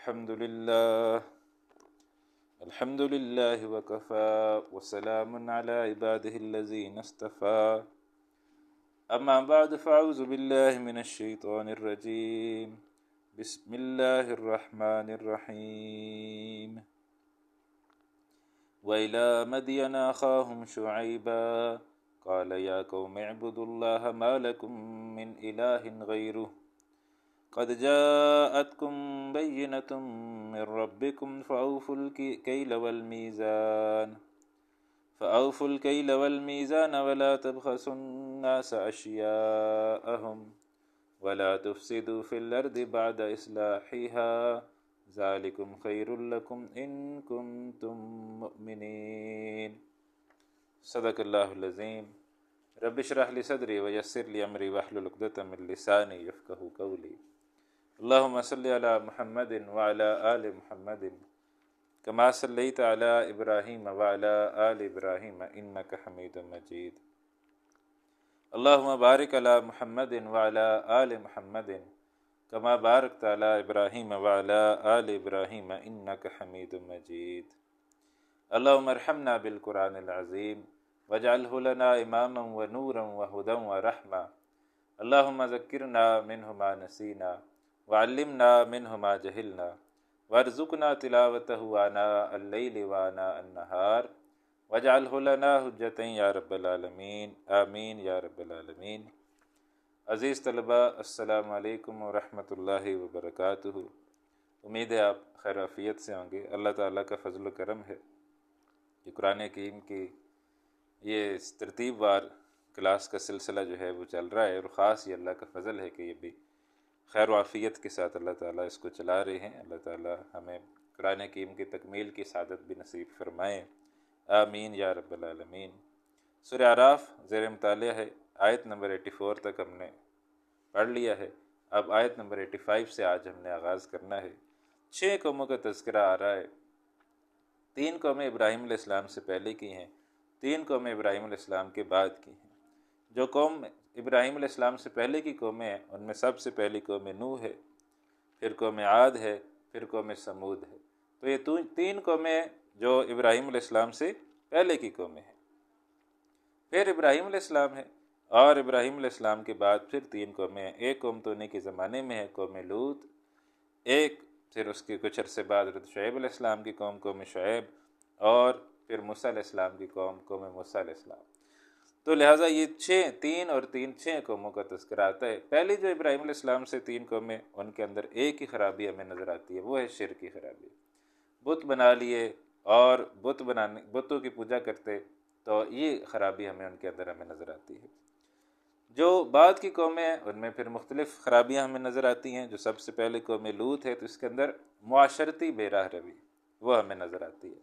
الحمد لله وكفى وسلام على عباده الذين اصطفى أما بعد فأعوذ بالله من الشيطان الرجيم بسم الله الرحمن الرحيم وإلى مدين أخاهم شعيبا قال يا قوم اعبدوا الله ما لكم من إله غيره قد جاءتكم بينة من ربكم فأوفوا الكيل والميزان ولا تبخسوا الناس أشياءهم ولا تفسدوا في الأرض بعد إصلاحها ذلكم خير لكم إن كنتم مؤمنين صدق الله العظيم رب اشرح لي صدري ويسر لي أمري واحلل عقدة من لساني يفقهوا قولي اللهم صل على محمد وعلى آل محمد كما صليت على إبراهيم وعلى آل إبراهيم إنك حميد مجيد اللهم بارك على محمد وعلى آل محمد كما باركت على إبراهيم وعلى آل إبراهيم إنك حميد مجيد اللهم ارحمنا بالقرآن العظيم واجعله لنا إماما ونورا وهدى ورحمة اللهم ذكرنا منه ما نسينا وعلمنا منه ما جهلنا وارزقنا تلاوته آناء الليل وآناء النهار واجعله لنا حجة یا رب العالمین آمین یا رب العالمین۔ عزیز طلباء السلام علیکم ورحمۃ اللہ وبرکاتہ۔ امید ہے آپ خیر عافیت سے ہوں گے۔ اللہ تعالیٰ کا فضل و کرم ہے کہ قرآن حکیم کی یہ ترتیب وار کلاس کا سلسلہ جو ہے وہ چل رہا ہے، اور خاص یہ اللہ کا فضل ہے کہ یہ بھی خیر و عافیت کے ساتھ اللہ تعالیٰ اس کو چلا رہے ہیں۔ اللہ تعالیٰ ہمیں قرآن حکیم کی تکمیل کی سعادت بھی نصیب فرمائیں، آمین یا رب العالمین۔ سورہ اعراف زیر مطالعہ ہے، آیت نمبر 84 تک ہم نے پڑھ لیا ہے۔ اب آیت نمبر 85 سے آج ہم نے آغاز کرنا ہے۔ 6 قوموں کا تذکرہ آ رہا ہے۔ 3 قومیں ابراہیم علیہ السلام سے پہلے کی ہیں، 3 قومیں ابراہیم علیہ السلام کے بعد کی ہیں۔ جو قوم ابراہیم علیہ السلام سے پہلے کی قومیں ہیں ان میں سب سے پہلی قوم نوح ہے، پھر قوم عاد ہے، پھر قوم سمود ہے۔ تو یہ 3 قومیں جو ابراہیم علیہ السلام سے پہلے کی قومیں ہیں۔ پھر ابراہیم علیہ السلام ہے، اور ابراہیم علیہ السلام کے بعد پھر 3 قومیں ہیں۔ ایک قوم تو انہیں کے زمانے میں ہے، قوم لوط، ایک پھر اس کے کچھ عرصے بعد حضرت شعیب علیہ السلام کی قوم شعیب، اور پھر موسیٰ علیہ السلام کی قوم موسیٰ علیہ السلام۔ تو لہٰذا یہ 6 قوموں کا تذکرہ آتا ہے۔ پہلی جو ابراہیم علیہ السلام سے 3 قومیں، ان کے اندر ایک ہی خرابی ہمیں نظر آتی ہے، وہ ہے شرک کی خرابی۔ بت بنا لیے اور بتوں کی پوجا کرتے، تو یہ خرابی ان کے اندر ہمیں نظر آتی ہے۔ جو بعد کی قومیں ہیں ان میں پھر مختلف خرابیاں ہمیں نظر آتی ہیں۔ جو سب سے پہلے قوم لوط ہے تو اس کے اندر معاشرتی بے راہ روی وہ ہمیں نظر آتی ہے،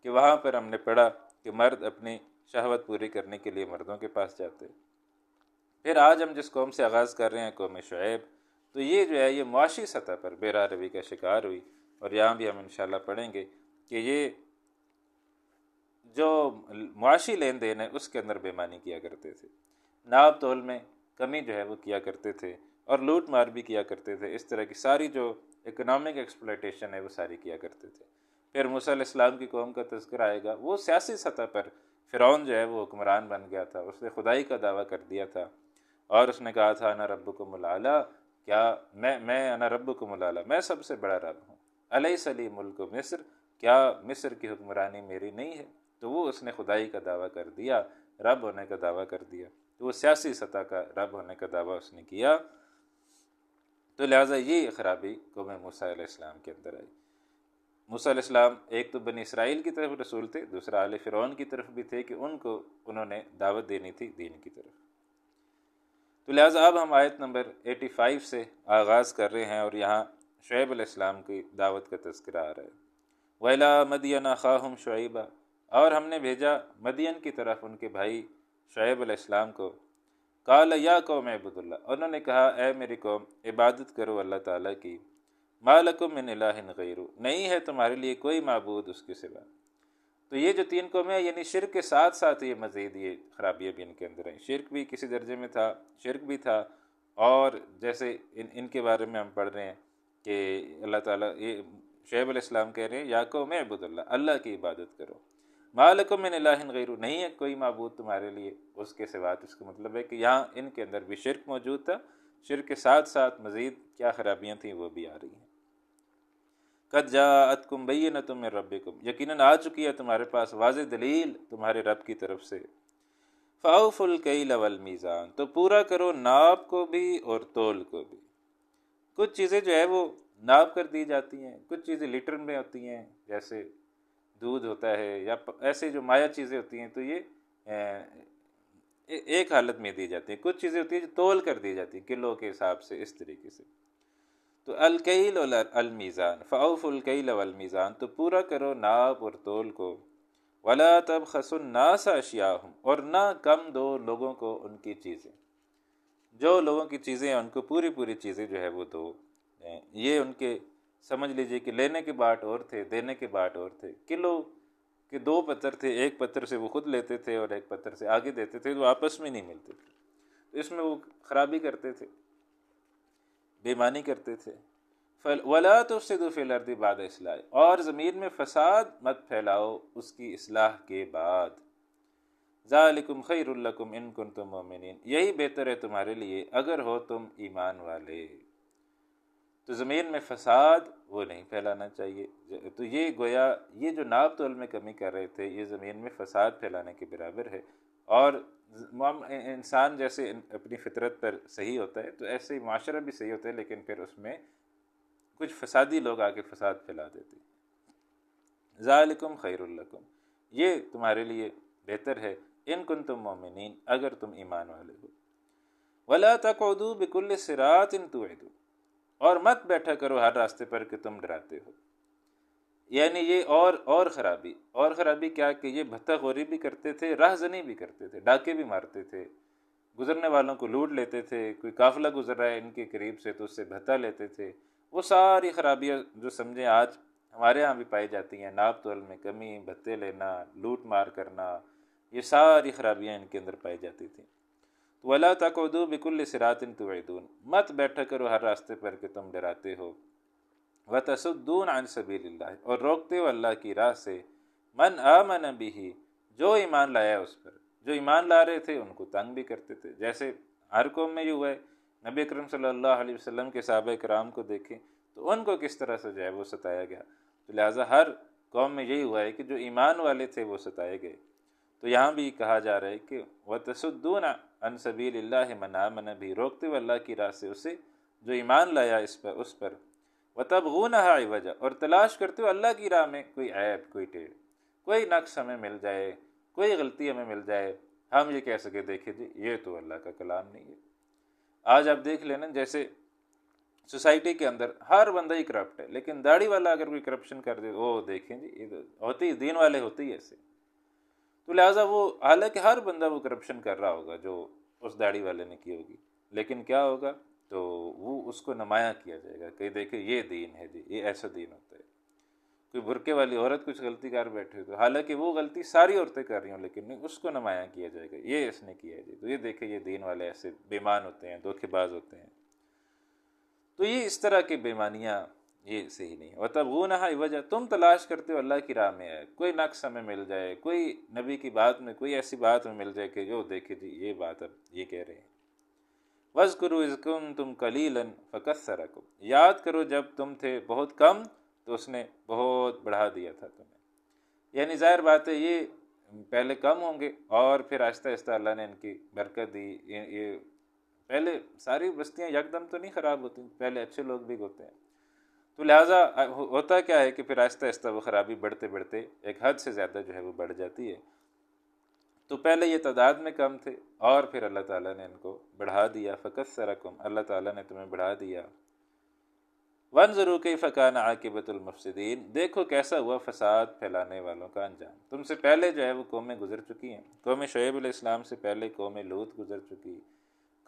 کہ وہاں پر ہم نے پڑھا کہ مرد اپنی شہوت پوری کرنے کے لیے مردوں کے پاس جاتے۔ پھر آج ہم جس قوم سے آغاز کر رہے ہیں قوم شعیب، تو یہ جو ہے یہ معاشی سطح پر بے راہ روی کا شکار ہوئی، اور یہاں بھی ہم انشاءاللہ پڑھیں گے کہ یہ جو معاشی لین دین ہے اس کے اندر بے ایمانی کیا کرتے تھے، ناپ تول میں کمی جو ہے وہ کیا کرتے تھے، اور لوٹ مار بھی کیا کرتے تھے۔ اس طرح کی ساری جو اکنامک ایکسپلائٹیشن ہے وہ ساری کیا کرتے تھے۔ پھر موسیٰ علیہ السلام کی قوم کا تذکرہ آئے گا۔ وہ سیاسی سطح پر فرعون جو ہے وہ حکمران بن گیا تھا، اس نے خدائی کا دعویٰ کر دیا تھا، اور اس نے کہا تھا انا ربکم الاعلیٰ، کیا میں انا ربکم الاعلیٰ، میں سب سے بڑا رب ہوں، الیس لی ملک مصر، کیا مصر کی حکمرانی میری نہیں ہے؟ تو وہ اس نے خدائی کا دعویٰ کر دیا، رب ہونے کا دعویٰ کر دیا، تو وہ سیاسی سطح کا رب ہونے کا دعویٰ اس نے کیا۔ تو لہٰذا یہ خرابی قوم موسیٰ علیہ السلام کے اندر آئی۔ موسیٰ علیہ السلام ایک تو بنی اسرائیل کی طرف رسول تھے، دوسرا آل فرعون کی طرف بھی تھے کہ انہوں نے دعوت دینی تھی دین کی طرف۔ تو لہٰذا اب ہم آیت نمبر 85 سے آغاز کر رہے ہیں، اور یہاں شعیب علیہ السلام کی دعوت کا تذکرہ آ رہا ہے۔ وَإِلَىٰ مَدْيَنَ أَخَاهُمْ شُعَيْبًا، اور ہم نے بھیجا مدین کی طرف ان کے بھائی شعیب علیہ السلام کو۔ قَالَ يَا قَوْمِ اعْبُدُوا اللَّهَ، انہوں نے کہا اے میری قوم عبادت کرو اللہ تعالیٰ کی۔ مَا لَكُم مِّنْ إِلَٰهٍ غَيْرُهُ، نہیں ہے تمہارے لیے کوئی معبود اس کے سوا۔ تو یہ جو 3 قومیں یعنی شرک کے ساتھ ساتھ یہ مزید یہ خرابیاں بھی ان کے اندر ہیں۔ شرک بھی کسی درجے میں تھا، شرک بھی تھا، اور جیسے ان کے بارے میں ہم پڑھ رہے ہیں کہ اللہ تعالیٰ یہ شعیب علیہ السلام کہہ رہے ہیں یا قوم اعبد اللہ، اللہ کی عبادت کرو، ما لکم من الہ غیر، نہیں ہے کوئی معبود تمہارے لیے اس کے سوا۔ اس کا مطلب ہے کہ یہاں ان کے اندر بھی شرک موجود تھا، شرک کے ساتھ ساتھ مزید کیا خرابیاں تھیں وہ بھی آ رہی ہیں۔ قد جاءتکم بینۃ من ربکم، یقیناً آ چکی ہے تمہارے پاس واضح دلیل تمہارے رب کی طرف سے۔ فاوفوا الکیل والمیزان، تو پورا کرو ناپ کو بھی اور تول کو بھی۔ کچھ چیزیں جو ہے وہ ناپ کر دی جاتی ہیں، کچھ چیزیں لیٹر میں ہوتی ہیں، جیسے دودھ ہوتا ہے یا ایسے جو مایع چیزیں ہوتی ہیں تو یہ ایک حالت میں دی جاتی ہیں، کچھ چیزیں ہوتی ہیں جو تول کر دی جاتی ہیں کلو کے حساب سے، اس طریقے سے۔ تو الکیل والمیزان، فاوفوا الکیل والمیزان، تو پورا کرو ناپ اور تول کو۔ ولا تبخسوا الناس اشیاءہم، اور نہ کم دو لوگوں کو ان کی چیزیں، جو لوگوں کی چیزیں ہیں ان کو پوری پوری چیزیں جو ہے وہ دو۔ یہ ان کے سمجھ لیجئے کہ لینے کے باٹ اور تھے، دینے کے باٹ اور تھے۔ کلو کے 2 پتر تھے، ایک پتر سے وہ خود لیتے تھے اور ایک پتر سے آگے دیتے تھے، تو آپس میں نہیں ملتے تھے، تو اس میں وہ خرابی کرتے تھے، بےمانی کرتے تھے۔ وَلَا تُفْسِدُوا فِي الْأَرْضِ بَعْدَ إِصْلَاحِهَا، اور زمین میں فساد مت پھیلاؤ اس کی اصلاح کے بعد۔ ذَلِكُمْ خَيْرٌ لَكُمْ إِن كُنتُم مُؤْمِنِينَ، یہی بہتر ہے تمہارے لیے اگر ہو تم ایمان والے۔ تو زمین میں فساد وہ نہیں پھیلانا چاہیے۔ تو یہ گویا یہ جو ناپ تول میں کمی کر رہے تھے یہ زمین میں فساد پھیلانے کے برابر ہے۔ اور انسان جیسے اپنی فطرت پر صحیح ہوتا ہے تو ایسے ہی معاشرہ بھی صحیح ہوتا ہے، لیکن پھر اس میں کچھ فسادی لوگ آ کے فساد پھیلا دیتے ہیں۔ ذالکم خیر لکم، یہ تمہارے لیے بہتر ہے، ان کنتم مومنین، اگر تم ایمان والے ہو۔ ولا تقعدوا بکل صراط توعدون، اور مت بیٹھا کرو ہر راستے پر کہ تم ڈراتے ہو۔ یعنی یہ اور خرابی کیا کہ یہ بھتہ خوری بھی کرتے تھے، راہ زنی بھی کرتے تھے، ڈاکے بھی مارتے تھے، گزرنے والوں کو لوٹ لیتے تھے، کوئی قافلہ گزر رہا ہے ان کے قریب سے تو اس سے بھتہ لیتے تھے۔ وہ ساری خرابیاں جو سمجھیں آج ہمارے ہاں بھی پائی جاتی ہیں، ناپ تول میں کمی، بھتے لینا، لوٹ مار کرنا، یہ ساری خرابیاں ان کے اندر پائی جاتی تھیں۔ وَلَا تَقْعُدُوا بِكُلِّ صِرَاطٍ تُوعِدُونَ، مت بیٹھا کرو ہر راستے پر کہ تم ڈراتے ہو۔ وَتَصُدُّونَ عَنْ سَبِيلِ اللَّهِ، اور روکتے ہو اللہ کی راہ سے، مَنْ آمَنَ بِهِ، جو ایمان لایا اس پر، جو ایمان لا رہے تھے ان کو تنگ بھی کرتے تھے۔ جیسے ہر قوم میں یہ ہوا ہے، نبی اکرم صلی اللہ علیہ وسلم کے صحابہ کرام کو دیکھیں تو ان کو کس طرح سے جو ہے وہ ستایا گیا، تو لہٰذا ہر قوم میں یہی ہوا ہے کہ جو ایمان والے تھے وہ ستائے گئے۔ تو یہاں بھی کہا جا رہا ہے کہ وَتَصُدُّونَ عَنْ سَبِيلِ اللَّهِ مَنْ آمَنَ بِهِ، روکتے ہوئے اللہ کی راہ سے اسے جو ایمان لایا اس پر۔ وَتَبْغُونَهَا عِوَجًا، اور تلاش کرتے ہو اللہ کی راہ میں کوئی عیب، کوئی ٹیڑھ، کوئی نقص ہمیں مل جائے، کوئی غلطی ہمیں مل جائے، ہم یہ کہہ سکے دیکھیں جی یہ تو اللہ کا کلام نہیں ہے۔ آج آپ دیکھ لینا جیسے سوسائٹی کے اندر ہر بندہ ہی کرپٹ ہے، لیکن داڑھی والا اگر کوئی کرپشن کر دے وہ دیکھیں جی یہ ہوتی دین والے ہوتے ہی ایسے، تو لہٰذا وہ حالانکہ ہر بندہ وہ کرپشن کر رہا ہوگا جو اس داڑھی والے نے کی ہوگی، لیکن کیا ہوگا تو وہ اس کو نمایاں کیا جائے گا کہ دیکھیں یہ دین ہے جی، یہ ایسا دین ہوتا ہے۔ کوئی برقعے والی عورت کچھ غلطی کر بیٹھے تو حالانکہ وہ غلطی ساری عورتیں کر رہی ہوں لیکن نہیں، اس کو نمایاں کیا جائے گا یہ اس نے کیا ہے جی، تو یہ دیکھیں یہ دین والے ایسے بےمان ہوتے ہیں، دھوکے باز ہوتے ہیں۔ تو یہ اس طرح کی بےمانیاں یہ صحیح نہیں ہے۔ وَتَبْغُونَهَا عِوَجًا، تم تلاش کرتے ہو اللہ کی راہ میں ہے، کوئی نقص ہمیں مل جائے، کوئی نبی کی بات میں کوئی ایسی بات ہمیں مل جائے کہ جو دیکھے جی یہ بات اب یہ کہہ رہے ہیں۔ وَاذْكُرُوا إِذْ كُنْتُمْ قَلِيلًا فَكَثَّرَكُمْ، یاد کرو جب تم تھے بہت کم تو اس نے بہت بڑھا دیا تھا تمہیں۔ یعنی ظاہر بات ہے یہ پہلے کم ہوں گے اور پھر آہستہ آہستہ اللہ نے ان کی برکت دی۔ یہ پہلے ساری بستیاں یکدم تو نہیں خراب ہوتی، پہلے اچھے لوگ بھی ہوتے ہیں، تو لہٰذا ہوتا کیا ہے کہ پھر آہستہ آہستہ وہ خرابی بڑھتے بڑھتے ایک حد سے زیادہ جو ہے وہ بڑھ جاتی ہے۔ تو پہلے یہ تعداد میں کم تھے اور پھر اللہ تعالیٰ نے ان کو بڑھا دیا۔ فَكَثَّرَكُمْ، اللہ تعالیٰ نے تمہیں بڑھا دیا۔ وَانظُرُوا كَيْفَ كَانَ عَاقِبَةُ الْمُفْسِدِينَ، دیکھو کیسا ہوا فساد پھیلانے والوں کا انجام۔ تم سے پہلے جو ہے وہ قومیں گزر چکی ہیں، قوم شعیب علیہ السلام سے پہلے قوم لوط گزر چکی،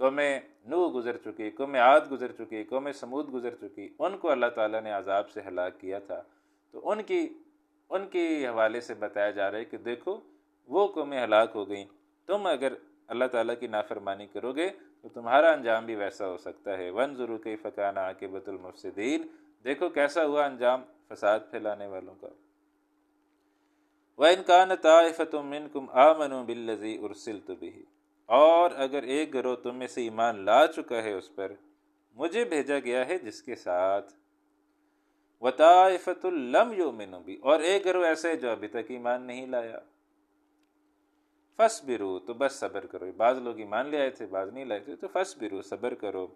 قوم نوح گزر چکی، قوم عاد گزر چکی، قوم سمود گزر چکی، ان کو اللہ تعالیٰ نے عذاب سے ہلاک کیا تھا۔ تو ان کی حوالے سے بتایا جا رہا ہے کہ دیکھو وہ قومیں ہلاک ہو گئیں، تم اگر اللہ تعالیٰ کی نافرمانی کرو گے تو تمہارا انجام بھی ویسا ہو سکتا ہے۔ وَانظُرُوا كَيْفَ كَانَ عَاقِبَةُ الْمُفْسِدِينَ، دیکھو کیسا ہوا انجام فساد پھیلانے والوں کا۔ وَإِنْ كَانَ طَائِفَةٌ مِّنْكُمْ آمَنُوا بِالَّذِي أُرْسِلْتُ بِهِ، اور اگر ایک گروہ تم میں سے ایمان لا چکا ہے اس پر مجھے بھیجا گیا ہے جس کے ساتھ، وَطَائِفَةٌ لَمْ يُؤْمِنُوا بِهِ، اور ایک گروہ ایسے جو ابھی تک ایمان نہیں لایا، فَاصْبِرُوا، تو بس صبر کرو۔ بعض لوگ ایمان لے آئے تھے بعض نہیں لائے تھے، تو فَاصْبِرُوا، صبر کرو،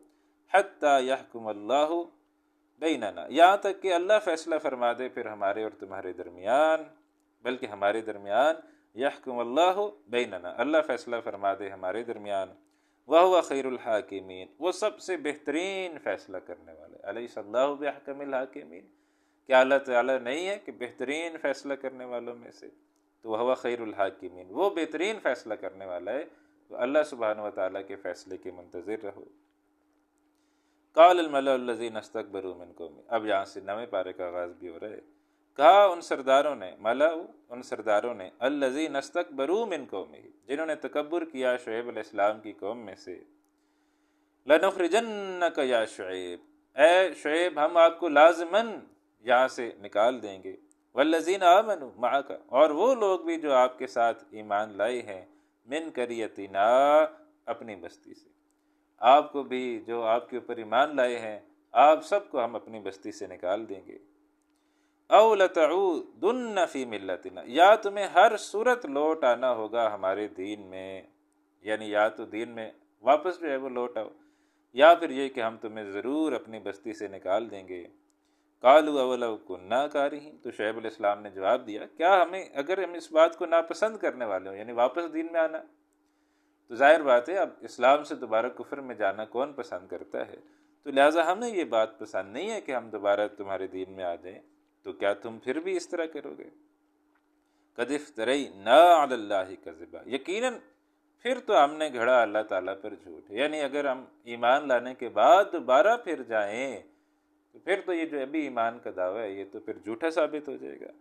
حَتَّى يَحْكُمَ اللَّهُ بَيْنَنَا، یہاں تک کہ اللہ فیصلہ فرما دے پھر ہمارے اور تمہارے درمیان، بلکہ ہمارے درمیان، یحکم اللہ بیننا، اللہ فیصلہ فرما دے ہمارے درمیان، وہو خیر الحاکمین، وہ سب سے بہترین فیصلہ کرنے والے، الیس اللہ بأحکم الحاکمین، کیا اللہ تعالیٰ نہیں ہے کہ بہترین فیصلہ کرنے والوں میں سے؟ تو وہو خیر الحاکمین، وہ بہترین فیصلہ کرنے والا ہے، تو اللہ سبحانہ وتعالیٰ کے فیصلے کے منتظر رہو۔ قال الملأ الذین استکبروا من قومہ، اب یہاں سے نویں پارے کا آغاز بھی ہو رہا ہے۔ کہا ان سرداروں نے، ان سرداروں نے، الذین استکبروا من قومہ، جنہوں نے تکبر کیا شعیب علیہ السلام کی قوم میں سے، لنخرجنک یا شعیب، اے شعیب ہم آپ کو لازماً یہاں سے نکال دیں گے، والذین آمنوا معک، اور وہ لوگ بھی جو آپ کے ساتھ ایمان لائے ہیں، من قریتنا، اپنی بستی سے، آپ کو بھی جو آپ کے اوپر ایمان لائے ہیں آپ سب کو ہم اپنی بستی سے نکال دیں گے، او لتعودن فی ملتنا، یا تمہیں ہر صورت لوٹ آنا ہوگا ہمارے دین میں، یعنی یا تو دین میں واپس جو ہے وہ لوٹ آؤ، یا پھر یہ کہ ہم تمہیں ضرور اپنی بستی سے نکال دیں گے۔ قالوا اولو کنا کارہین، تو شعیب علیہ السلام نے جواب دیا کیا اگر ہم اس بات کو ناپسند کرنے والے ہوں، یعنی واپس دین میں آنا، تو ظاہر بات ہے اب اسلام سے دوبارہ کفر میں جانا کون پسند کرتا ہے، تو لہٰذا ہمیں یہ بات پسند نہیں ہے کہ ہم دوبارہ تمہارے دین میں آ جائیں، تو کیا تم پھر بھی اس طرح کرو گے؟ قد افترینا علی اللہ کذبا، یقیناً پھر تو ہم نے گھڑا اللہ تعالیٰ پر جھوٹ، یعنی اگر ہم ایمان لانے کے بعد دوبارہ پھر جائیں تو پھر تو یہ جو ابھی ایمان کا دعویٰ ہے یہ تو پھر جھوٹا ثابت ہو جائے گا۔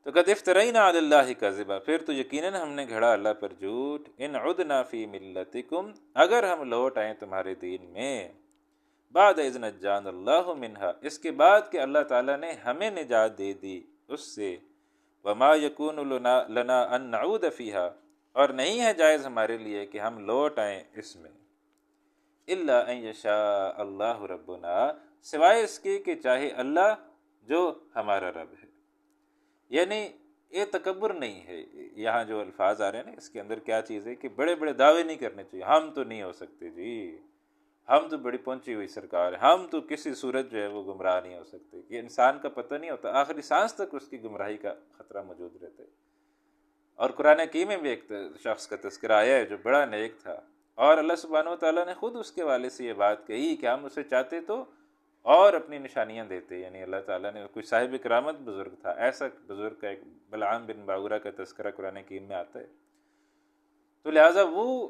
تو قد افترینا علی اللہ کذبا، پھر تو یقیناً ہم نے گھڑا اللہ پر جھوٹ، ان عدنا فی ملتکم، اگر ہم لوٹ آئیں تمہارے دین میں، بعد اذ نجانا اللہ منہا، اس کے بعد کہ اللہ تعالیٰ نے ہمیں نجات دے دی اس سے، وما یکون لنا ان نعود فیہا، اور نہیں ہے جائز ہمارے لیے کہ ہم لوٹ آئیں اس میں، الا ان یشاء اللہ ربنا، سوائے اس کے کہ چاہے اللہ جو ہمارا رب ہے، یعنی یہ تکبر نہیں ہے، یہاں جو الفاظ آ رہے ہیں نا اس کے اندر کیا چیز ہے کہ بڑے بڑے دعوے نہیں کرنے چاہیے، ہم تو نہیں ہو سکتے جی، ہم تو بڑی پہنچی ہوئی سرکار ہے، ہم تو کسی صورت جو ہے وہ گمراہ نہیں ہو سکتے، یہ انسان کا پتہ نہیں ہوتا، آخری سانس تک اس کی گمراہی کا خطرہ موجود رہتا ہے۔ اور قرآن حکیم میں بھی ایک شخص کا تذکرہ آیا ہے جو بڑا نیک تھا، اور اللہ سبحانہ وتعالیٰ نے خود اس کے والے سے یہ بات کہی کہ ہم اسے چاہتے تو اور اپنی نشانیاں دیتے، یعنی اللہ تعالیٰ نے کوئی صاحب کرامت بزرگ تھا، ایسا بزرگ کا ایک بلعام بن باورہ کا تذکرہ قرآن حکیم میں آتا ہے، تو لہٰذا وہ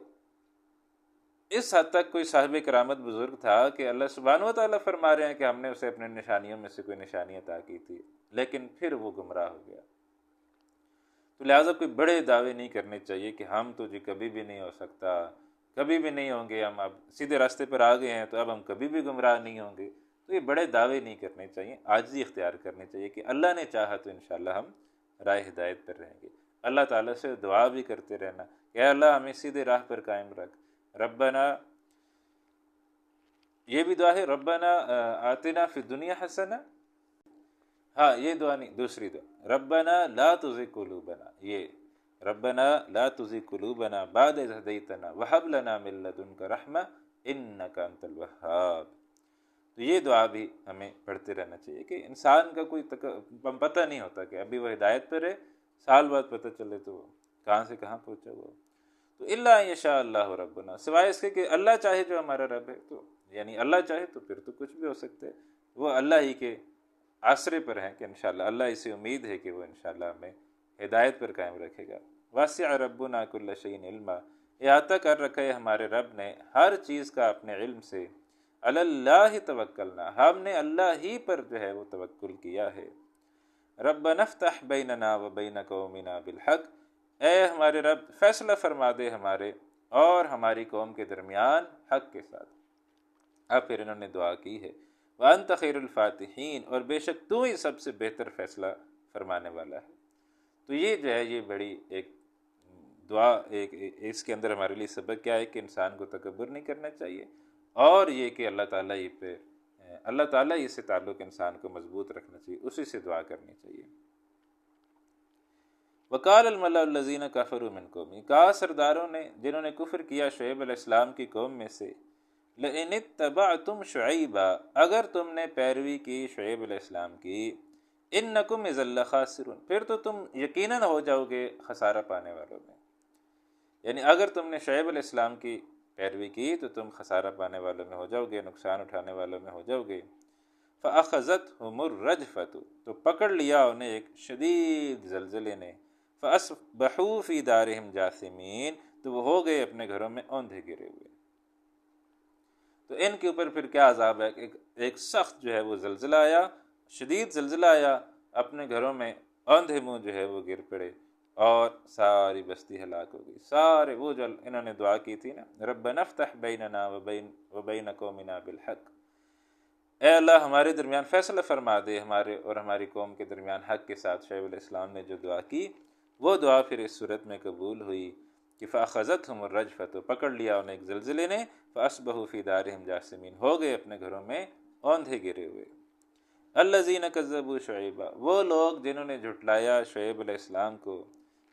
اس حد تک کوئی صاحب کرامت بزرگ تھا کہ اللہ سبحانہ وتعالیٰ فرما رہے ہیں کہ ہم نے اسے اپنے نشانیوں میں سے کوئی نشانی عطا کی تھی، لیکن پھر وہ گمراہ ہو گیا۔ تو لہٰذا کوئی بڑے دعوے نہیں کرنے چاہیے کہ ہم تو جی کبھی بھی نہیں ہو سکتا، کبھی بھی نہیں ہوں گے، ہم اب سیدھے راستے پر آ گئے ہیں تو اب ہم کبھی بھی گمراہ نہیں ہوں گے، تو یہ بڑے دعوے نہیں کرنے چاہیے، عاجزی اختیار کرنی چاہیے کہ اللہ نے چاہا تو انشاءاللہ ہم راہ ہدایت پر رہیں گے، اللہ تعالیٰ سے دعا بھی کرتے رہنا کہ اے اللہ ہمیں سیدھے راہ پر قائم رکھ، ربنا، یہ بھی دعا ہے ربنا آتنا فی الدنیا حسنہ، ہاں یہ دعا نہیں، دوسری دعا ربنا لا تزغ قلوبنا، یہ ربنا لا تزغ قلوبنا بعد اذ ہدیتنا وہب لنا من لدنک رحمہ انک انت الوہاب، تو یہ دعا بھی ہمیں پڑھتے رہنا چاہیے کہ انسان کا کوئی پتہ نہیں ہوتا کہ ابھی وہ ہدایت پر ہے، سال بعد پتہ چلے تو کہاں سے کہاں پہنچا ہوا، تو الا ان یشاء اللہ ربنا، سوائے اس کے کہ اللہ چاہے جو ہمارا رب ہے، تو یعنی اللہ چاہے تو پھر تو کچھ بھی ہو سکتا ہے، وہ اللہ ہی کے آسرے پر ہیں کہ انشاءاللہ اللہ اسے امید ہے کہ وہ انشاءاللہ ہمیں ہدایت پر قائم رکھے گا۔ واسع ربنا کل شیء علما، احاطہ کر رکھا ہے ہمارے رب نے ہر چیز کا اپنے علم سے، علی اللہ توکلنا، ہم نے اللہ ہی پر جو ہے وہ توکل کیا ہے، ربنا افتح بیننا و بین قومنا بالحق، اے ہمارے رب فیصلہ فرما دے ہمارے اور ہماری قوم کے درمیان حق کے ساتھ۔ اب پھر انہوں نے دعا کی ہے وانت خیر الفاتحین، اور بے شک تو ہی سب سے بہتر فیصلہ فرمانے والا ہے۔ تو یہ جو ہے یہ بڑی ایک دعا، ایک اس کے اندر ہمارے لیے سبق کیا ہے کہ انسان کو تکبر نہیں کرنا چاہیے، اور یہ کہ اللہ تعالیٰ ہی سے تعلق انسان کو مضبوط رکھنا چاہیے، اسی سے دعا کرنی چاہیے۔ وقال الملأ الذین کفروا من قومی، کہا سرداروں نے جنہوں نے کفر کیا شعیب علیہ السلام کی قوم میں سے، لئن اتبعتم شعیبا، اگر تم نے پیروی کی شعیب علیہ السلام کی، انکم اذا لخاسرون، پھر تو تم یقیناً ہو جاؤ گے خسارہ پانے والوں میں۔ یعنی اگر تم نے شعیب علیہ السلام کی پیروی کی تو تم خسارہ پانے والوں میں ہو جاؤ گے، نقصان اٹھانے والوں میں ہو جاؤ گے۔ فَأَخَذَتْهُمُ الرَّجْفَةُ، تو پکڑ لیا انہیں ایک شدید زلزلے نے، فَأَصْبَحُوا فِي دَارِهِمْ جَاثِمِينَ، تو وہ ہو گئے اپنے گھروں میں اوندھے گرے ہوئے۔ تو ان کے اوپر پھر کیا عذاب ہے، ایک سخت جو ہے وہ زلزلہ آیا، شدید زلزلہ آیا، اپنے گھروں میں اوندھے منہ جو ہے وہ گر پڑے، اور ساری بستی ہلاک ہو گئی۔ سارے وہ جو انہوں نے دعا کی تھی نا، ربنا افتح بیننا وبین قومنا بالحق، اے اللہ ہمارے درمیان فیصلہ فرما دے، ہمارے اور ہماری قوم کے درمیان حق کے ساتھ۔ شعیب علیہ السلام نے جو دعا کی وہ دعا پھر اس صورت میں قبول ہوئی کہ فَأَخَذَتْهُمُ الرَّجْفَةُ، پکڑ لیا انہیں ایک زلزلے نے، فَأَصْبَحُوا فِي دَارِهِمْ جَاثِمِينَ، ہو گئے اپنے گھروں میں اوندھے گرے ہوئے۔ الَّذِينَ كَذَّبُوا شُعَيْبًا، وہ لوگ جنہوں نے جھٹلایا شعیب علیہ السلام کو،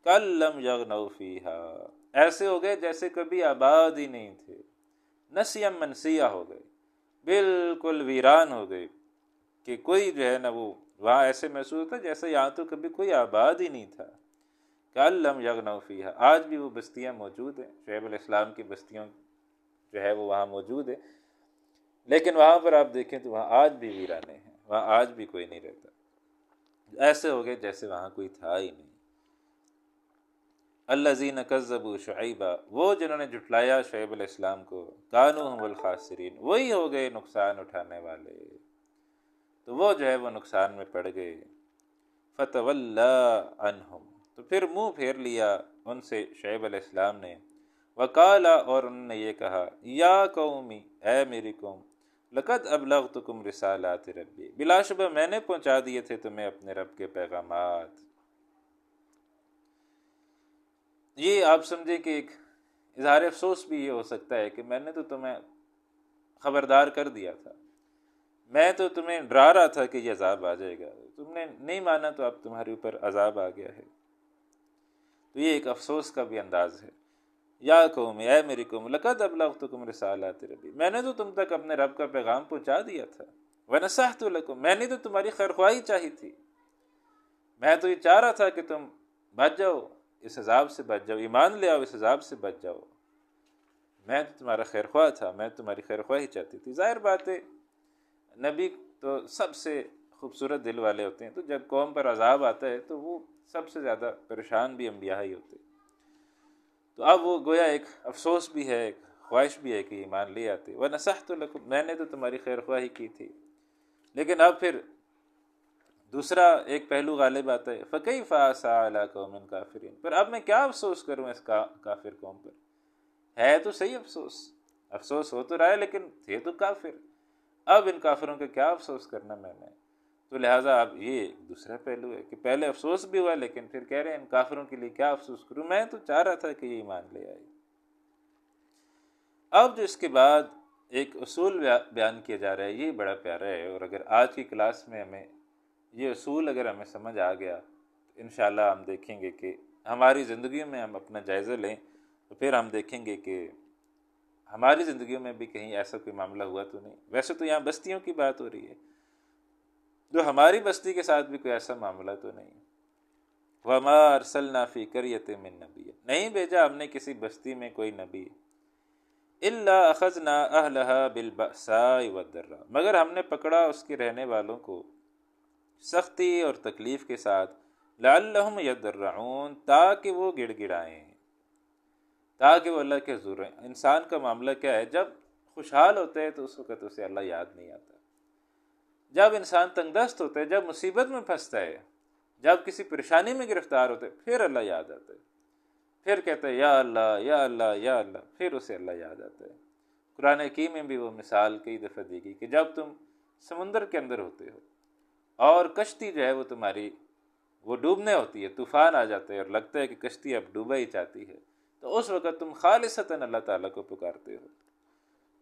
كَأَن لَّمْ يَغْنَوْا فِيهَا، ایسے ہو گئے جیسے کبھی آباد ہی نہیں تھے، نسیًا منسیہ ہو گئے، بالکل ویران ہو گئے، کہ کوئی جو ہے نا وہ وہاں ایسے محسوس ہوتا جیسے یہاں تو کبھی کوئی آباد ہی نہیں تھا۔ كَأَن لَّمْ يَغْنَوْا فِيهَا، آج بھی وہ بستیاں موجود ہیں، شعیب علیہ السلام کی بستیاں جو ہے وہ وہاں موجود ہے، لیکن وہاں پر آپ دیکھیں تو وہاں آج بھی ویرانے ہیں، وہاں آج بھی کوئی نہیں رہتا، ایسے ہو گئے جیسے وہاں کوئی تھا ہی نہیں۔ الذین کذبوا شعیبا، وہ جنہوں نے جھٹلایا شعیب علیہ السلام کو، کانوا هم الخاسرین، وہی ہو گئے نقصان اٹھانے والے، تو وہ جو ہے وہ نقصان میں پڑ گئے۔ فتولی عنہم، تو پھر منہ پھیر لیا ان سے شعیب علیہ السلام نے، وقال، اور انہوں نے یہ کہا، یا قومی، اے میری قوم، لقد ابلغتکم رسالات ربی، بلا شبہ میں نے پہنچا دیے تھے تمہیں اپنے رب کے پیغامات۔ یہ آپ سمجھے کہ ایک اظہار افسوس بھی یہ ہو سکتا ہے کہ میں نے تو تمہیں خبردار کر دیا تھا، میں تو تمہیں ڈرا رہا تھا کہ یہ عذاب آ جائے گا، تم نے نہیں مانا تو اب تمہارے اوپر عذاب آ گیا ہے۔ تو یہ ایک افسوس کا بھی انداز ہے۔ یا قوم، اے میری قوم، لقد ابلغتکم رسالات ربی، میں نے تو تم تک اپنے رب کا پیغام پہنچا دیا تھا، ونصحت لکم، میں نے تو تمہاری خیرخواہی چاہی تھی، میں تو یہ چاہ رہا تھا کہ تم بچ جاؤ، اس عذاب سے بچ جاؤ، ایمان لے آؤ، اس عذاب سے بچ جاؤ، میں تو تمہارا خیر خواہ تھا، میں تمہاری خیر خواہی چاہتی تھی۔ ظاہر بات ہے نبی تو سب سے خوبصورت دل والے ہوتے ہیں، تو جب قوم پر عذاب آتا ہے تو وہ سب سے زیادہ پریشان بھی انبیاء ہی ہوتے، تو اب وہ گویا ایک افسوس بھی ہے، ایک خواہش بھی ہے کہ ایمان لے آتے۔ وَنَصَحْتُ لَكُمْ، میں نے تو تمہاری خیر خواہی کی تھی، لیکن اب پھر دوسرا ایک پہلو غالب آتا ہے، فَكَيْفَ أَسَىٰ عَلَىٰ قَوْمٍ كَافِرِينَ، پھر اب میں کیا افسوس کروں اس کافر قوم پر، ہے تو صحیح افسوس ہو تو رہا ہے لیکن تھے تو کافر، اب ان کافروں کا کیا افسوس کرنا میں نے۔ تو لہٰذا اب یہ ایک دوسرا پہلو ہے کہ پہلے افسوس بھی ہوا، لیکن پھر کہہ رہے ہیں ان کافروں کے لیے کیا افسوس کروں، میں تو چاہ رہا تھا کہ یہ ایمان لے آئے۔ اب جو اس کے بعد ایک اصول بیان کیا جا رہا ہے، یہ بڑا پیارا ہے، اور اگر آج کی کلاس میں ہمیں یہ اصول اگر ہمیں سمجھ آ گیا تو انشاءاللہ ہم دیکھیں گے کہ ہماری زندگیوں میں ہم اپنا جائزہ لیں تو پھر ہم دیکھیں گے کہ ہماری زندگیوں میں بھی کہیں ایسا کوئی معاملہ ہوا تو نہیں۔ ویسے تو یہاں بستیوں کی بات ہو رہی ہے، جو ہماری بستی کے ساتھ بھی کوئی ایسا معاملہ تو نہیں۔ وَمَا أَرْسَلْنَا فِي قَرْيَةٍ مِّن نَبِيٍّ، نہیں بھیجا ہم نے کسی بستی میں کوئی نبی، إِلَّا أَخَذْنَا أَهْلَهَا بِالْبَأْسَاءِ وَالضَّرَّاءِ، مگر ہم نے پکڑا اس کے رہنے والوں کو سختی اور تکلیف کے ساتھ، لَعَلَّهُمْ يَضَّرَّعُونَ، تاکہ وہ گڑ گڑائیں، تاکہ وہ اللہ کے حضور رہیں۔ انسان کا معاملہ کیا ہے، جب خوشحال ہوتا ہے تو اس وقت اسے اللہ یاد نہیں آتا، جب انسان تنگ دست ہوتا ہے، جب مصیبت میں پھنستا ہے، جب کسی پریشانی میں گرفتار ہوتا ہے، پھر اللہ یاد آتا ہے، پھر کہتا ہے یا اللہ یا اللہ یا اللہ، پھر اسے اللہ یاد آتا ہے۔ قرآن حکیم میں بھی وہ مثال کئی دفعہ دی گئی کہ جب تم سمندر کے اندر ہوتے ہو اور کشتی جو ہے وہ تمہاری وہ ڈوبنے ہوتی ہے، طوفان آ جاتا ہے اور لگتا ہے کہ کشتی اب ڈوبا ہی چاہتی ہے، تو اس وقت تم خالصتاً اللہ تعالیٰ کو پکارتے ہو۔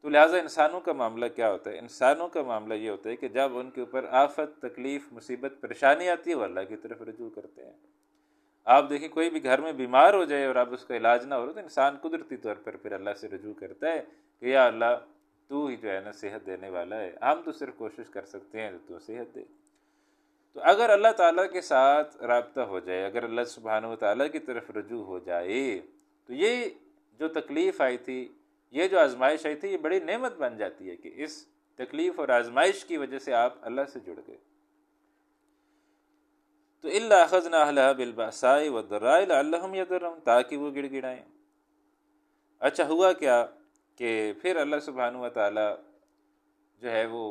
تو لہٰذا انسانوں کا معاملہ کیا ہوتا ہے؟ انسانوں کا معاملہ یہ ہوتا ہے کہ جب ان کے اوپر آفت، تکلیف، مصیبت، پریشانی آتی ہے وہ اللہ کی طرف رجوع کرتے ہیں۔ آپ دیکھیں کوئی بھی گھر میں بیمار ہو جائے اور اب اس کا علاج نہ ہو رہا تو انسان قدرتی طور پر پھر اللہ سے رجوع کرتا ہے کہ یا اللہ تو ہی جو ہے نا صحت دینے والا ہے، ہم تو صرف کوشش کر سکتے ہیں تو صحت دے۔ تو اگر اللہ تعالیٰ کے ساتھ رابطہ ہو جائے، اگر اللہ سبحانہ و تعالیٰ کی طرف رجوع ہو جائے تو یہ جو تکلیف آئی تھی، یہ جو آزمائش آئی تھی، یہ بڑی نعمت بن جاتی ہے کہ اس تکلیف اور آزمائش کی وجہ سے آپ اللہ سے جڑ گئے۔ تو الا اخذنا اهلها بالباساء والضراء لعلهم يضرون، تاکہ وہ گڑ گڑائیں۔ اچھا ہوا کیا کہ پھر اللہ سبحانہ و تعالی جو ہے وہ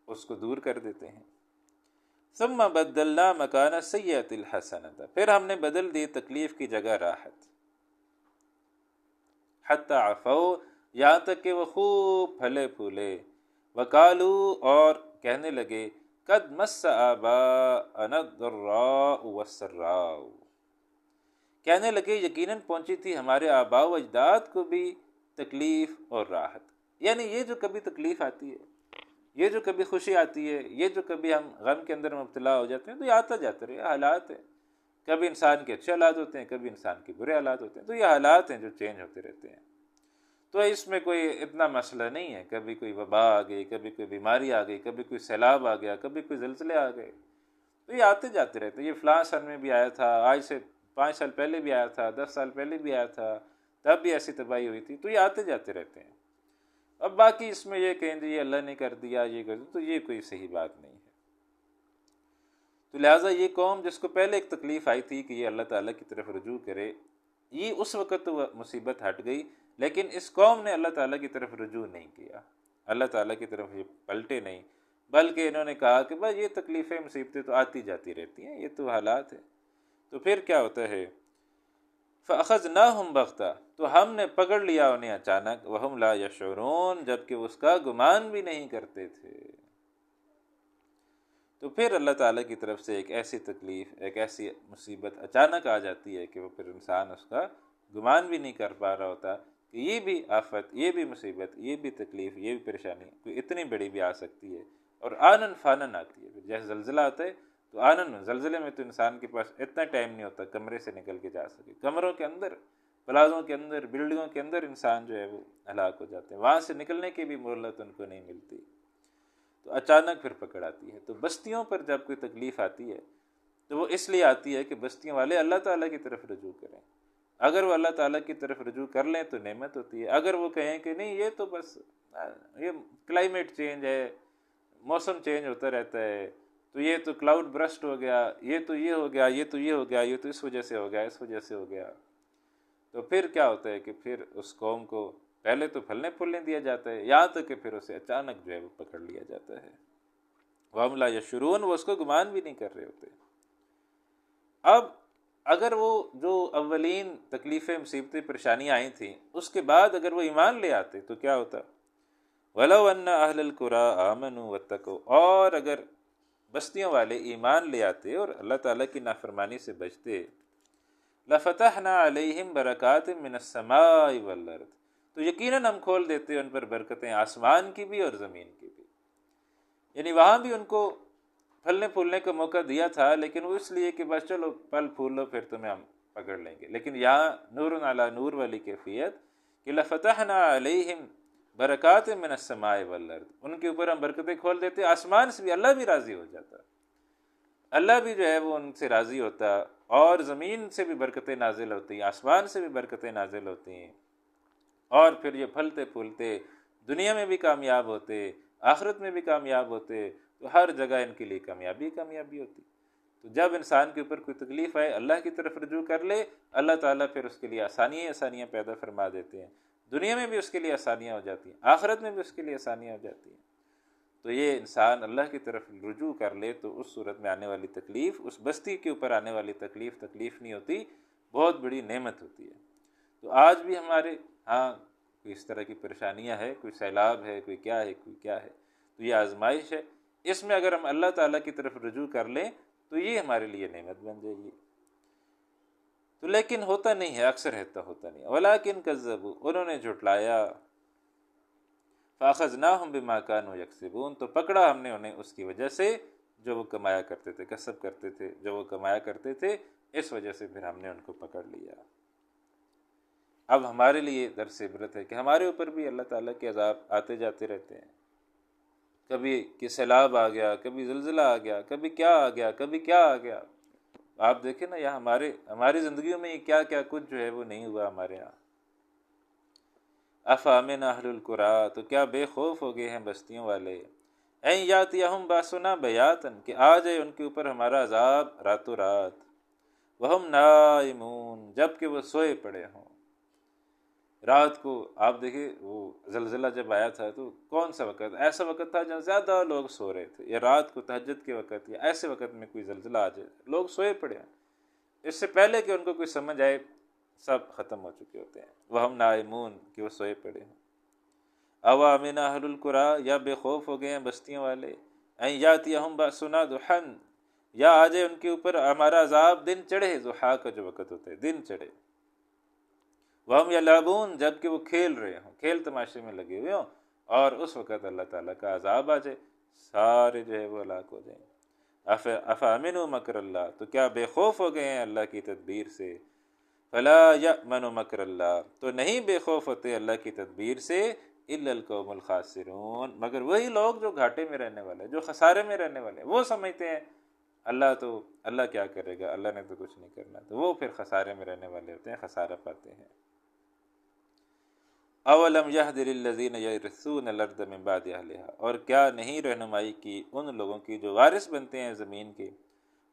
اس کو دور کر دیتے ہیں۔ ثم بدلنا مکان السیئۃ الحسنۃ، پھر ہم نے بدل دی تکلیف کی جگہ راحت۔ حتی عفوا، یہاں تک کہ وہ خوب پھلے پھولے، وقالوا، اور کہنے لگے، قد مس آباءنا الضراء والسراء، کہنے لگے یقیناً پہنچی تھی ہمارے آباء و اجداد کو بھی تکلیف اور راحت، یعنی یہ جو کبھی تکلیف آتی ہے، یہ جو کبھی خوشی آتی ہے، یہ جو کبھی ہم غم کے اندر مبتلا ہو جاتے ہیں، تو یہ آتا جاتا رہے، حالات ہیں۔ کبھی انسان کے اچھے حالات ہوتے ہیں، کبھی انسان کے برے حالات ہوتے ہیں، تو یہ حالات ہیں جو چینج ہوتے رہتے ہیں۔ تو اس میں کوئی اتنا مسئلہ نہیں ہے، کبھی کوئی وبا آ گئی، کبھی کوئی بیماری آ گئی، کبھی کوئی سیلاب آ گیا، کبھی کوئی زلزلے آ گئے، تو یہ آتے جاتے رہتے ہیں۔ یہ فلاں سن میں بھی آیا تھا، آج سے 5 سال پہلے بھی آیا تھا، 10 سال پہلے بھی آیا تھا، تب بھی ایسی تباہی ہوئی تھی، تو یہ آتے جاتے رہتے ہیں۔ اب باقی اس میں یہ کہیں یہ اللہ نے کر دیا، یہ کر دیا، تو یہ کوئی صحیح بات نہیں ہے۔ تو لہٰذا یہ قوم جس کو پہلے ایک تکلیف آئی تھی کہ یہ اللہ تعالیٰ کی طرف رجوع کرے، یہ اس وقت تو مصیبت ہٹ گئی، لیکن اس قوم نے اللہ تعالیٰ کی طرف رجوع نہیں کیا، اللہ تعالیٰ کی طرف یہ پلٹے نہیں، بلکہ انہوں نے کہا کہ بس یہ تکلیفیں، مصیبتیں تو آتی جاتی رہتی ہیں، یہ تو حالات ہیں۔ تو پھر کیا ہوتا ہے؟ فَأَخَذْنَاهُمْ بَغْتَةً، تو ہم نے پکڑ لیا انہیں اچانک، وَهُمْ لَا يَشْعُرُونَ، جبکہ اس کا گمان بھی نہیں کرتے تھے۔ تو پھر اللہ تعالیٰ کی طرف سے ایک ایسی تکلیف، ایک ایسی مصیبت اچانک آ جاتی ہے کہ وہ پھر انسان اس کا گمان بھی نہیں کر پا رہا ہوتا کہ یہ بھی آفت، یہ بھی مصیبت، یہ بھی تکلیف، یہ بھی پریشانی کوئی اتنی بڑی بھی آ سکتی ہے، اور آنن فانن آتی ہے۔ جیسے زلزلہ آتا ہے تو آنن، زلزلے میں تو انسان کے پاس اتنا ٹائم نہیں ہوتا کمرے سے نکل کے جا سکے، کمروں کے اندر، پلازوں کے اندر، بلڈنگوں کے اندر انسان جو ہے وہ ہلاک ہو جاتے ہیں، وہاں سے نکلنے کی بھی مہلت ان کو نہیں ملتی، تو اچانک پھر پکڑ آتی ہے۔ تو بستیوں پر جب کوئی تکلیف آتی ہے تو وہ اس لیے آتی ہے کہ بستیوں والے اللہ تعالیٰ کی طرف رجوع کریں۔ اگر وہ اللہ تعالیٰ کی طرف رجوع کر لیں تو نعمت ہوتی ہے، اگر وہ کہیں کہ نہیں یہ تو بس یہ کلائمیٹ چینج ہے، موسم چینج ہوتا رہتا ہے، تو یہ تو کلاؤڈ برسٹ ہو گیا، یہ تو یہ ہو گیا، یہ تو یہ ہو گیا، یہ تو اس وجہ سے ہو گیا، اس وجہ سے ہو گیا، تو پھر کیا ہوتا ہے کہ پھر اس قوم کو پہلے تو پھلنے پھولنے دیا جاتا ہے، یہاں تک کہ پھر اسے اچانک جو ہے وہ پکڑ لیا جاتا ہے۔ وَهُمْ لَا يَشْعُرُونَ، وہ اس کو گمان بھی نہیں کر رہے ہوتے۔ اب اگر وہ جو اولین تکلیفیں، مصیبتیں، پریشانیاں آئی تھیں، اس کے بعد اگر وہ ایمان لے آتے تو کیا ہوتا؟ وَلَوْ أَنَّ أَهْلَ الْقُرَىٰ آمَنُوا وَاتَّقَوْا، اور اگر بستیوں والے ایمان لے آتے اور اللہ تعالیٰ کی نافرمانی سے بچتے، لَفَتَحْنَا عَلَيْهِمْ بَرَكَاتٍ مِّنَ السَّمَاءِ وَالْأَرْضِ، تو یقیناً ہم کھول دیتے ان پر برکتیں آسمان کی بھی اور زمین کی بھی۔ یعنی وہاں بھی ان کو پھلنے پھولنے کا موقع دیا تھا، لیکن وہ اس لیے کہ بس چلو پھل پھول لو پھر تمہیں ہم پکڑ لیں گے، لیکن یہاں نور علی نور والی کیفیت کہ لَفَتَحْنَا عَلَيْهِمْ بَرَكَاتٍ مِّنَ السَّمَاءِ وَالْأَرْضِ، ان کے اوپر ہم برکتیں کھول دیتے، آسمان سے بھی اللہ بھی راضی ہو جاتا، اللہ بھی جو ہے وہ ان سے راضی ہوتا، اور زمین سے بھی برکتیں نازل ہوتی، آسمان سے بھی برکتیں نازل ہوتی ہیں، اور پھر یہ پھلتے پھولتے دنیا میں بھی کامیاب ہوتے، آخرت میں بھی کامیاب ہوتے، تو ہر جگہ ان کے لیے کامیابی کامیابی ہوتی۔ تو جب انسان کے اوپر کوئی تکلیف آئے، اللہ کی طرف رجوع کر لے، اللہ تعالیٰ پھر اس کے لیے آسانیاں پیدا فرما دیتے ہیں، دنیا میں بھی اس کے لیے آسانیاں ہو جاتی ہیں، آخرت میں بھی اس کے لیے آسانیاں ہو جاتی ہیں۔ تو یہ انسان اللہ کی طرف رجوع کر لے تو اس صورت میں آنے والی تکلیف، اس بستی کے اوپر آنے والی تکلیف نہیں ہوتی، بہت بڑی نعمت ہوتی ہے۔ تو آج بھی ہمارے ہاں کوئی اس طرح کی پریشانیاں ہے، کوئی سیلاب ہے، کوئی کیا ہے، کوئی کیا ہے، تو یہ آزمائش ہے، اس میں اگر ہم اللہ تعالیٰ کی طرف رجوع کر لیں تو یہ ہمارے لیے نعمت بن جائے گی۔ تو لیکن ہوتا نہیں ہے، اکثر ہوتا نہیں ہے۔ وَلَٰكِن كَذَّبُوا، انہوں نے جھٹلایا، فَأَخَذْنَاهُمْ بِمَا كَانُوا يَكْسِبُونَ، تو پکڑا ہم نے انہیں اس کی وجہ سے جو وہ کمایا کرتے تھے، کسب کرتے تھے، جو وہ کمایا کرتے تھے، اس وجہ سے پھر ہم نے ان کو پکڑ لیا۔ اب ہمارے لیے درس عبرت ہے کہ ہمارے اوپر بھی اللہ تعالیٰ کے عذاب آتے جاتے رہتے ہیں، کبھی کہ سیلاب آ گیا، کبھی زلزلہ آ گیا، کبھی کیا آ گیا، کبھی کیا آ گیا۔ آپ دیکھیں نا، یہاں ہماری زندگیوں میں یہ کیا کیا کچھ جو ہے وہ نہیں ہوا ہمارے یہاں۔ افامن اہل القریٰ، تو کیا بے خوف ہو گئے ہیں بستیوں والے، این یاتیہم باسنا بیاتن، کہ آ جائے ان کے اوپر ہمارا عذاب راتوں رات، وہم نائمون، جب کہ وہ سوئے پڑے ہوں۔ رات کو آپ دیکھیں وہ زلزلہ جب آیا تھا تو کون سا وقت، ایسا وقت تھا جہاں زیادہ لوگ سو رہے تھے، یا رات کو تہجد کے وقت یا ایسے وقت میں کوئی زلزلہ آ جائے لوگ سوئے پڑے ہیں، اس سے پہلے کہ ان کو کوئی سمجھ آئے سب ختم ہو چکے ہوتے ہیں۔ وہ ہم نائمون، کہ وہ سوئے پڑے ہیں۔ اوامن اہل القریٰ، یا بے خوف ہو گئے ہیں بستیوں والے، این یاتیہم باسنا ضحی، یا آ جائے ان کے اوپر ہمارا عذاب دن چڑھے، ضحیٰ کا جو وقت ہوتا ہے دن چڑھے، وہم یلعبون، جب کہ وہ کھیل رہے ہوں، کھیل تماشے میں لگے ہوئے ہوں، اور اس وقت اللہ تعالیٰ کا عذاب آ جائے، سارے جو ہے وہ ہلاک ہو جائیں۔ افامنوا مکر اللہ، تو کیا بے خوف ہو گئے ہیں اللہ کی تدبیر سے، فلا یأمن مکر اللہ، تو نہیں بے خوف ہوتے اللہ کی تدبیر سے، الا القوم الخاسرون، مگر وہی لوگ جو گھاٹے میں رہنے والے، جو خسارے میں رہنے والے، وہ سمجھتے ہیں اللہ کیا کرے گا، اللہ نے تو کچھ نہیں کرنا، تو وہ پھر خسارے میں رہنے والے ہوتے ہیں، خسارہ پاتے ہیں۔ اولم یہد للذین یرثون الارض من بعد اہلہا، اور کیا نہیں رہنمائی کی ان لوگوں کی جو وارث بنتے ہیں زمین کے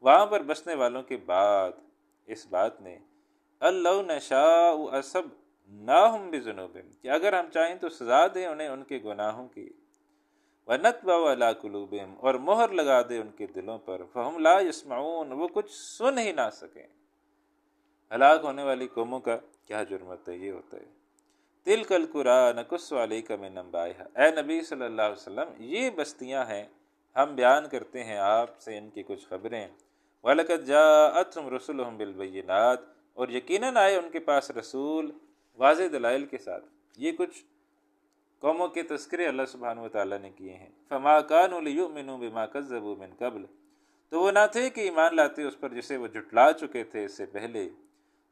وہاں پر بسنے والوں کے بعد، اس بات نے ان لو نشاء اصبناہم بذنوبہم، کہ اگر ہم چاہیں تو سزا دیں انہیں ان کے گناہوں کی، ونطبع علی قلوبہم، اور مہر لگا دے ان کے دلوں پر، فہم لا یسمعون، وہ کچھ سن ہی نہ سکیں۔ ہلاک ہونے والی قوموں کا کیا جرم ہوتا ہے، یہ ہوتا ہے۔ تلک القریٰ نقص علیک من انبائہا، اے نبی صلی اللہ علیہ وسلم یہ بستیاں ہیں، ہم بیان کرتے ہیں آپ سے ان کی کچھ خبریں۔ وَلَقَدْ جَاءَتْهُمْ رُسُلُهُمْ بِالْبَيِّنَاتِ، اور یقیناً آئے ان کے پاس رسول واضح دلائل کے ساتھ۔ یہ کچھ قوموں کے تذکرے اللہ سبحانہ وتعالیٰ نے کیے ہیں۔ فَمَا كَانُوا لِيُؤْمِنُوا بِمَا كَذَّبُوا مِن قَبْلُ، تو وہ نہ تھے کہ ایمان لاتے اس پر جسے وہ جھٹلا چکے تھے اس سے پہلے۔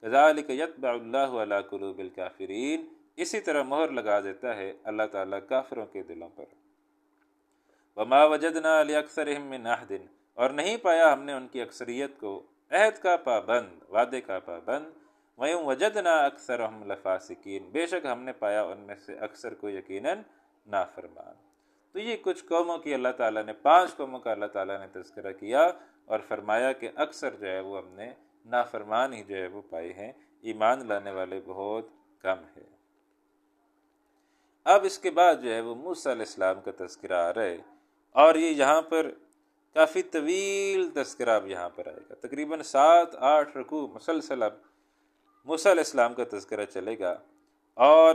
كَذَلِكَ يَطْبَعُ اللَّهُ عَلَى قُلُوبِ الْكَافِرِينَ، اسی طرح مہر لگا دیتا ہے اللہ تعالیٰ کافروں کے دلوں پر۔ وَمَا وَجَدْنَا لِأَكْثَرِهِم مِّنْ عَهْدٍ، اور نہیں پایا ہم نے ان کی اکثریت کو عہد کا پابند، وعدے کا پابند۔ وَإِن وَجَدْنَا أَكْثَرَهُمْ لَفَاسِقِينَ، بے شک ہم نے پایا ان میں سے اکثر کو یقیناً نافرمان۔ تو یہ کچھ قوموں کی اللہ تعالیٰ نے، 5 قوموں کا اللہ تعالیٰ نے تذکرہ کیا اور فرمایا کہ اکثر جو ہے وہ ہم نے نافرمان ہی جو ہے وہ پائے ہیں، ایمان لانے والے بہت کم ہے۔ اب اس کے بعد جو ہے وہ موسیٰ علیہ السلام کا تذکرہ آ رہا ہے، اور یہ یہاں پر کافی طویل تذکرہ اب یہاں پر آئے گا، تقریباً 7-8 رکوع مسلسل اب موسیٰ علیہ السلام کا تذکرہ چلے گا۔ اور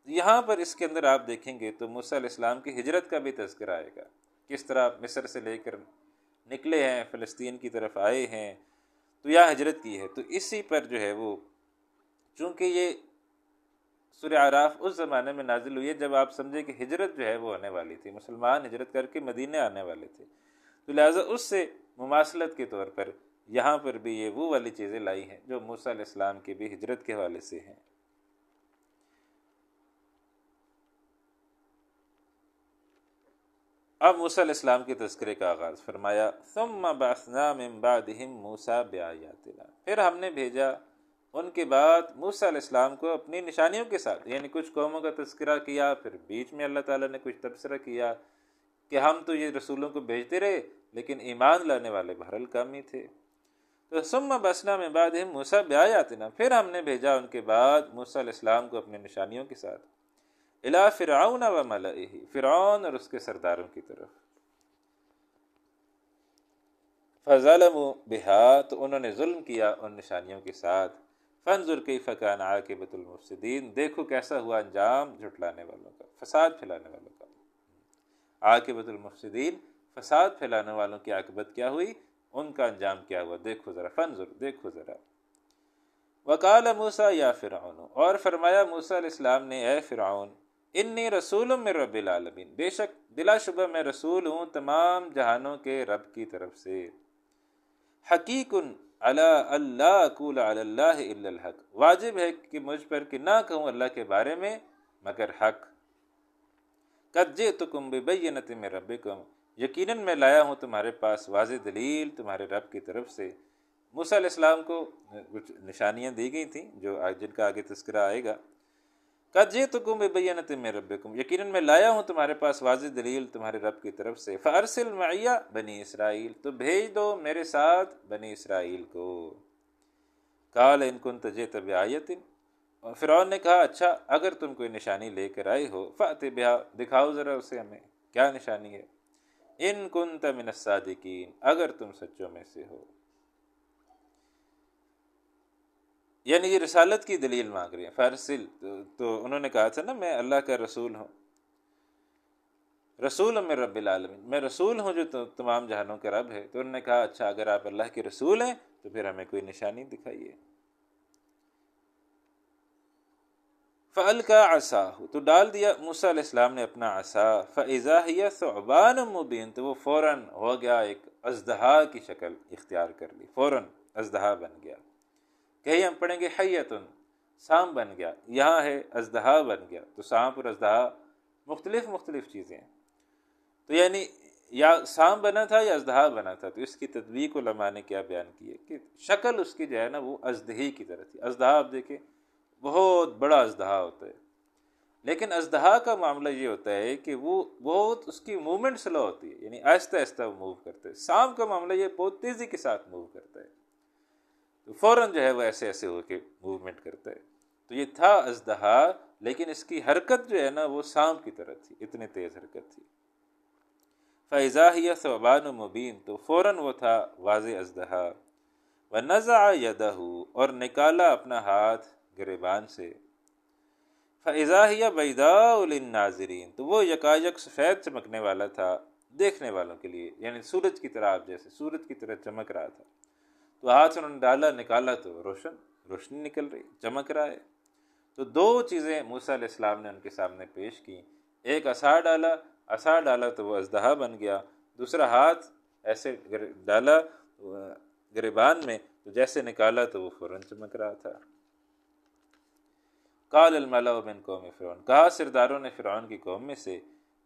یہاں پر اس کے اندر آپ دیکھیں گے تو موسیٰ علیہ السلام کی ہجرت کا بھی تذکرہ آئے گا، کس طرح مصر سے لے کر نکلے ہیں، فلسطین کی طرف آئے ہیں، تو یہاں ہجرت کی ہے۔ تو اسی پر جو ہے وہ، چونکہ یہ سورہ اعراف اس زمانے میں نازل ہوئی ہے جب آپ سمجھے کہ ہجرت جو ہے وہ ہونے والی تھی، مسلمان ہجرت کر کے مدینے آنے والے تھے، تو لہٰذا اس سے مماثلت کے طور پر یہاں پر بھی یہ وہ والی چیزیں لائی ہیں جو موسیٰ علیہ السلام کی بھی ہجرت کے حوالے سے ہیں۔ اب موسیٰ علیہ السلام کے تذکرے کا آغاز فرمایا، ثم بعثنا من بعدهم موسیٰ بآیاتنا، پھر ہم نے بھیجا ان کے بعد موسیٰ علیہ السلام کو اپنی نشانیوں کے ساتھ، یعنی کچھ قوموں کا تذکرہ کیا، پھر بیچ میں اللہ تعالیٰ نے کچھ تبصرہ کیا کہ ہم تو یہ رسولوں کو بھیجتے رہے لیکن ایمان لانے والے بہرحال کم ہی تھے۔ تو ثم بعثنا من بعدهم موسیٰ بآیاتنا، پھر ہم نے بھیجا ان کے بعد موسیٰ علیہ السلام کو اپنے نشانیوں کے ساتھ، الی فرعون وملئہ، فرعون اور اس کے سرداروں کی طرف۔ فظلموا بہا، تو انہوں نے ظلم کیا ان نشانیوں کے ساتھ۔ فانظر کیف کان عاقبۃ المفسدین، دیکھو کیسا ہوا انجام جھٹلانے والوں کا، فساد پھیلانے والوں کا۔ عاقبۃ المفسدین، فساد پھیلانے والوں کی عاقبت کیا ہوئی، ان کا انجام کیا ہوا، دیکھو ذرا، فانظر، دیکھو ذرا۔ وقال موسیٰ یا فرعون، اور فرمایا موسیٰ علیہ السلام نے، اے فرعون، انی رسول من رب العالمین، بے شک بلا شبہ میں رسول ہوں تمام جہانوں کے رب کی طرف سے، حقیق علی اللہ اقول علی اللہ الا الحق، واجب ہے کہ مجھ پر کہ نہ کہوں اللہ کے بارے میں مگر حق، قد جئتکم ببینۃ من ربکم، یقیناً میں لایا ہوں تمہارے پاس واضح دلیل تمہارے رب کی طرف سے۔ موسیٰ علیہ السلام کو کچھ نشانیاں دی گئی تھیں جو جن کا آگے تذکرہ آئے گا۔ قد جئتکم ببینۃ من ربکم، یقیناً میں لایا ہوں تمہارے پاس واضح دلیل تمہارے رب کی طرف سے، فارسل معی بنی اسرائیل، تو بھیج دو میرے ساتھ بنی اسرائیل کو۔ قال ان کنت جئت بآیۃ، اور فرعون نے کہا اچھا اگر تم کوئی نشانی لے کر آئے ہو، فأت بہا، دکھاؤ ذرا اسے ہمیں، کیا نشانی ہے، ان کنت من الصادقین، اگر تم سچوں میں سے ہو۔ یعنی یہ رسالت کی دلیل مانگ رہے ہیں، فارسل، تو انہوں نے کہا تھا نا میں اللہ کا رسول ہوں، رسول من رب العالمین، میں رسول ہوں جو تمام جہانوں کا رب ہے، تو انہوں نے کہا اچھا اگر آپ اللہ کے رسول ہیں تو پھر ہمیں کوئی نشانی دکھائیے۔ فَأَلْقَىٰ عَصَاهُ، تو ڈال دیا موسیٰ علیہ السلام نے اپنا عصا، فَإِذَا هِيَ ثُعْبَانٌ مُّبِينٌ، تو وہ فوراً ہو گیا ایک اژدہا کی شکل اختیار کر لی، فوراً اژدہا بن گیا۔ کہیں ہم پڑھیں گے حیتن، سانپ بن گیا، یہاں ہے اژدہا بن گیا، تو سانپ اور اژدہا مختلف چیزیں ہیں، تو یعنی یا سانپ بنا تھا یا اژدہا بنا تھا، تو اس کی تطبیق علماء نے کیا بیان کی ہے کہ شکل اس کی جو ہے نا وہ اژدہی کی طرح تھی۔ اژدہا آپ دیکھیں بہت بڑا اژدہا ہوتا ہے، لیکن اژدہا کا معاملہ یہ ہوتا ہے کہ وہ بہت اس کی موومنٹ سلو ہوتی ہے، یعنی آہستہ آہستہ وہ موو کرتا ہے۔ سانپ کا معاملہ یہ بہت تیزی کے ساتھ موو کرتا ہے، تو فوراً جو ہے وہ ایسے ایسے ہو کے موومنٹ کرتا ہے۔ تو یہ تھا اژدہا، لیکن اس کی حرکت جو ہے نا وہ سانپ کی طرح تھی، اتنی تیز حرکت تھی۔ فَإِذَا هِيَ ثُعْبَانٌ مُّبِينٌ، تو فوراً وہ تھا واضح اژدہا۔ وَنَزَعَ يَدَهُ، اور نکالا اپنا ہاتھ گریبان سے۔ فَإِذَا هِيَ بَيْضَاءُ لِلنَّاظِرِينَ، تو وہ یکایک سفید چمکنے والا تھا دیکھنے والوں کے لیے، یعنی سورج کی طرح، آپ جیسے سورج کی طرح چمک رہا تھا۔ تو ہاتھ انہوں نے ڈالا، نکالا تو روشنی نکل رہی، چمک رہا ہے۔ تو دو چیزیں موسیٰ علیہ السلام نے ان کے سامنے پیش کی، ایک عصا ڈالا تو وہ اژدہا بن گیا، دوسرا ہاتھ ایسے ڈالا گریبان میں تو جیسے نکالا تو وہ فوراً چمک رہا تھا۔ قال الملأ من قوم فرعون، کہا سرداروں نے فرعون کی قوم میں سے،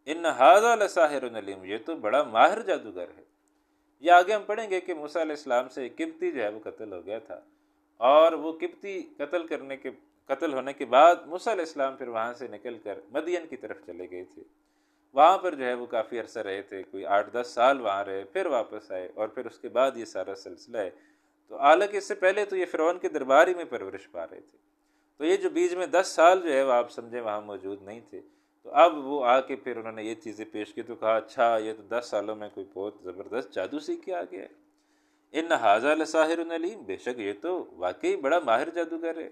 ان ھذا لساحر علیم، یہ تو بڑا ماہر جادوگر ہے۔ یہ آگے ہم پڑھیں گے کہ موسیٰ علیہ السلام سے ایک قبطی جو ہے وہ قتل ہو گیا تھا، اور وہ قبطی قتل ہونے کے بعد موسیٰ علیہ السلام پھر وہاں سے نکل کر مدین کی طرف چلے گئے تھے، وہاں پر جو ہے وہ کافی عرصہ رہے تھے، کوئی 8-10 سال وہاں رہے، پھر واپس آئے، اور پھر اس کے بعد یہ سارا سلسلہ ہے۔ تو حالانکہ اس سے پہلے تو یہ فرعون کے دربار ہی میں پرورش پا رہے تھے، تو یہ جو بیچ میں 10 سال جو ہے وہ آپ سمجھیں وہاں موجود نہیں تھے، تو اب وہ آ کے پھر انہوں نے یہ چیزیں پیش کی، تو کہا اچھا یہ تو 10 سالوں میں کوئی بہت زبردست جادو سیکھ کے آ گیا ہے۔ ان ھذا لساحر علیم، بے شک یہ تو واقعی بڑا ماہر جادوگر ہے۔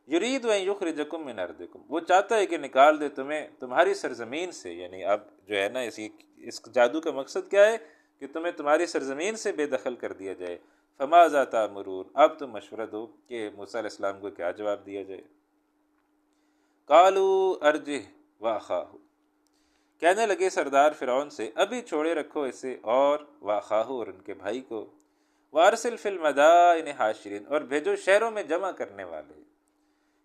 یرید ان یخرجکم من ارضکم، وہ چاہتا ہے کہ نکال دے تمہیں تمہاری سرزمین سے، یعنی اب جو ہے نا اس جادو کا مقصد کیا ہے کہ تمہیں تمہاری سرزمین سے بے دخل کر دیا جائے۔ فماذا تأمرون، اب تم مشورہ دو کہ موسیٰ علیہ السلام کو کیا جواب دیا جائے۔ قالوا ارجہ واخاہ، کہنے لگے سردار فرعون سے ابھی چھوڑے رکھو اسے اور واخاہ، اور ان کے بھائی کو، وارسل فی المدائن حاشرین، اور بھیجو شہروں میں جمع کرنے والے،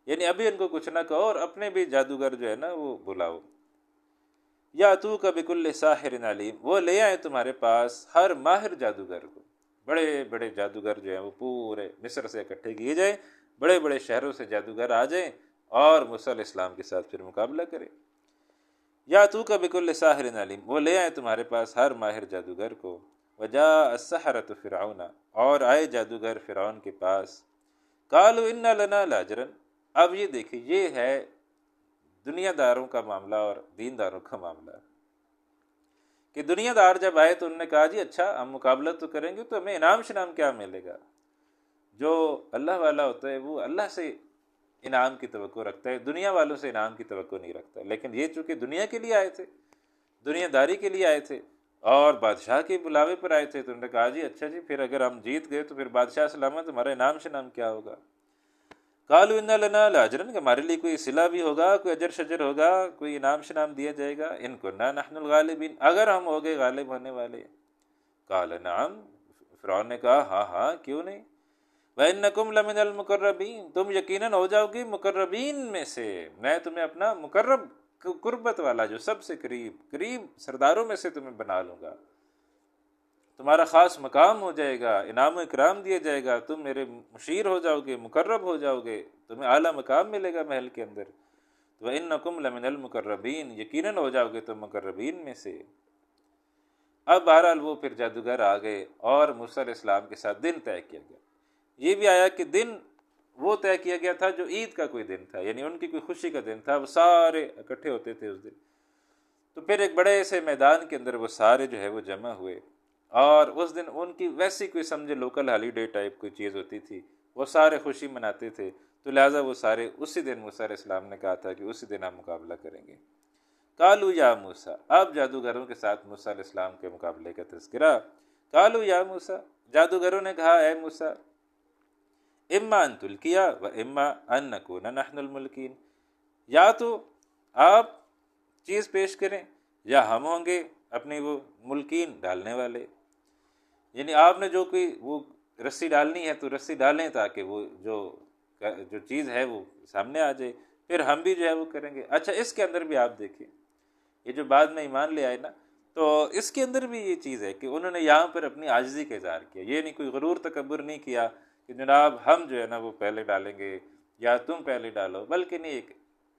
یعنی ابھی ان کو کچھ نہ کہو اور اپنے بھی جادوگر جو ہے نا وہ بلاؤ۔ یاتوک بکل ساحر علیم، وہ لے آئے تمہارے پاس ہر ماہر جادوگر کو، بڑے بڑے جادوگر جو ہیں وہ پورے مصر سے اکٹھے کیے جائیں، بڑے بڑے شہروں سے جادوگر آ جائیں اور موسیٰ علیہ السلام کے ساتھ پھر مقابلہ کریں۔ یاتوک بکل ساحر علیم، وہ لے آئے تمہارے پاس ہر ماہر جادوگر کو۔ وجاء السحرۃ فرعون، اور آئے جادوگر فرعون کے پاس۔ قالوا ان لنا لاجرا، اب یہ دیکھیں یہ ہے دنیا داروں کا معاملہ اور دین داروں کا معاملہ، کہ دنیا دار جب آئے تو انہوں نے کہا جی اچھا ہم مقابلہ تو کریں گے تو ہمیں انعام شنام کیا ملے گا۔ جو اللہ والا ہوتا ہے وہ اللہ سے انعام کی توقع رکھتا ہے، دنیا والوں سے انعام کی توقع نہیں رکھتا، لیکن یہ چونکہ دنیا کے لیے آئے تھے، دنیا داری کے لیے آئے تھے اور بادشاہ کے بلاوے پر آئے تھے، تو انہوں نے کہا جی اچھا جی، پھر اگر ہم جیت گئے تو پھر بادشاہ سلامت، ہمارا انعام شنام کیا ہوگا؟ قالوا ان لنا لاجرن، کہ ہمارے لیے کوئی صلہ بھی ہوگا، کوئی اجر شجر ہوگا، کوئی انعام شنام دیا جائے گا، ان كنا نحن الغالبین، اگر ہم ہو گئے غالب ہونے والے۔ قال نعم، فرعون نے کہا ہاں ہاں کیوں نہیں، وَإِنَّكُمْ لَمِنَ الْمُقَرَّبِينَ، تم یقیناً ہو جاؤ گے مقربین میں سے، میں تمہیں اپنا مقرب قربت والا، جو سب سے قریب سرداروں میں سے تمہیں بنا لوں گا، تمہارا خاص مقام ہو جائے گا، انعام و اکرام دیا جائے گا، تم میرے مشیر ہو جاؤ گے، مقرب ہو جاؤ گے، تمہیں اعلیٰ مقام ملے گا محل کے اندر۔ وَإِنَّكُمْ لَمِنَ الْمُقَرَّبِينَ، یقیناً ہو جاؤ گے تم مقربین میں سے۔ اب بہرحال وہ پھر جادوگر آ گئے اور موسیٰ علیہ السلام کے ساتھ دن طے کیا گیا۔ یہ بھی آیا کہ دن وہ طے کیا گیا تھا جو عید کا کوئی دن تھا، یعنی ان کی کوئی خوشی کا دن تھا، وہ سارے اکٹھے ہوتے تھے اس دن۔ تو پھر ایک بڑے سے میدان کے اندر وہ سارے جو ہے وہ جمع ہوئے، اور اس دن ان کی ویسی کوئی سمجھے لوکل ہالیڈے ٹائپ کوئی چیز ہوتی تھی، وہ سارے خوشی مناتے تھے، تو لہٰذا وہ سارے اسی دن موسیٰ علیہ السلام نے کہا تھا کہ اسی دن ہم مقابلہ کریں گے۔ قالوا یا موسیٰ، اب جادوگروں کے ساتھ موسیٰ علیہ السلام کے مقابلے کا تذکرہ۔ قالوا یا موسیٰ، جادوگروں نے کہا اے موسیٰ، اما ان تلقیا و اما ان نکون نحن الملکین، یا تو آپ چیز پیش کریں یا ہم ہوں گے اپنی وہ ملکین ڈالنے والے، یعنی آپ نے جو کوئی وہ رسی ڈالنی ہے تو رسی ڈالیں تاکہ وہ جو چیز ہے وہ سامنے آ جائے، پھر ہم بھی جو ہے وہ کریں گے۔ اچھا اس کے اندر بھی آپ دیکھیں، یہ جو بعد میں ایمان لے آئے نا، تو اس کے اندر بھی یہ چیز ہے کہ انہوں نے یہاں پر اپنی عاجزی کا اظہار کیا، یہ نہیں کوئی غرور تکبر نہیں کیا کہ جناب ہم جو ہے نا وہ پہلے ڈالیں گے یا تم پہلے ڈالو، بلکہ نہیں، ایک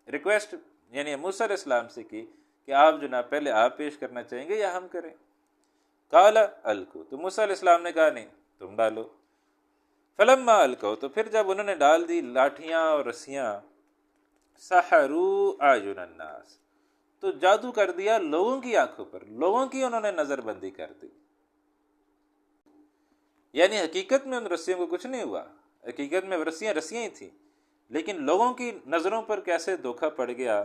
ریکویسٹ یعنی موسیٰ علیہ السلام سے کی کہ آپ جناب پہلے آپ پیش کرنا چاہیں گے یا ہم کریں؟ قال القوا، تو موسیٰ علیہ السلام نے کہا نہیں تم ڈالو۔ فلما القوا، تو پھر جب انہوں نے ڈال دی لاٹھیاں اور رسیاں، سحروا اعین الناس، تو جادو کر دیا لوگوں کی آنکھوں پر، لوگوں کی انہوں نے نظر بندی کر دی، یعنی حقیقت میں ان رسیوں کو کچھ نہیں ہوا، حقیقت میں رسیاں ہی تھیں، لیکن لوگوں کی نظروں پر کیسے دھوکہ پڑ گیا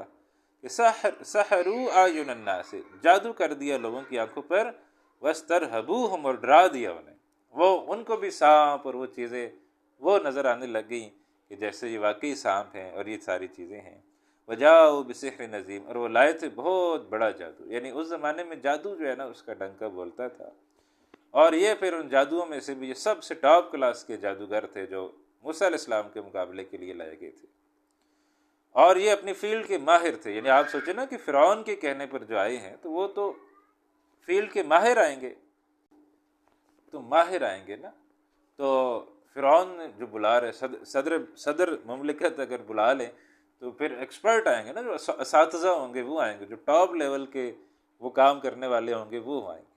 کہ سحروا اعین الناس، جادو کر دیا لوگوں کی آنکھوں پر، واسترہبوہم، اور ڈرا دیا انہیں، وہ ان کو بھی سانپ اور وہ چیزیں وہ نظر آنے لگ گئیں کہ جیسے یہ واقعی سانپ ہیں اور یہ ساری چیزیں ہیں۔ وجاؤ بسحر نظیم، اور وہ لائے تھے بہت بڑا جادو، یعنی اس زمانے میں جادو جو ہے نا اس کا ڈنکا بولتا تھا، اور یہ پھر ان جادوؤں میں سے بھی یہ سب سے ٹاپ کلاس کے جادوگر تھے جو موسیٰ علیہ السلام کے مقابلے کے لیے لائے گئے تھے، اور یہ اپنی فیلڈ کے ماہر تھے، یعنی آپ سوچیں نا کہ فرعون کے کہنے پر جو آئے ہیں تو وہ تو فیلڈ کے ماہر آئیں گے، تو ماہر آئیں گے نا، تو فرعون جو بلا رہے صدر مملکت اگر بلا لیں تو پھر ایکسپرٹ آئیں گے نا، جو اساتذہ ہوں گے وہ آئیں گے، جو ٹاپ لیول کے وہ کام کرنے والے ہوں گے وہ آئیں گے۔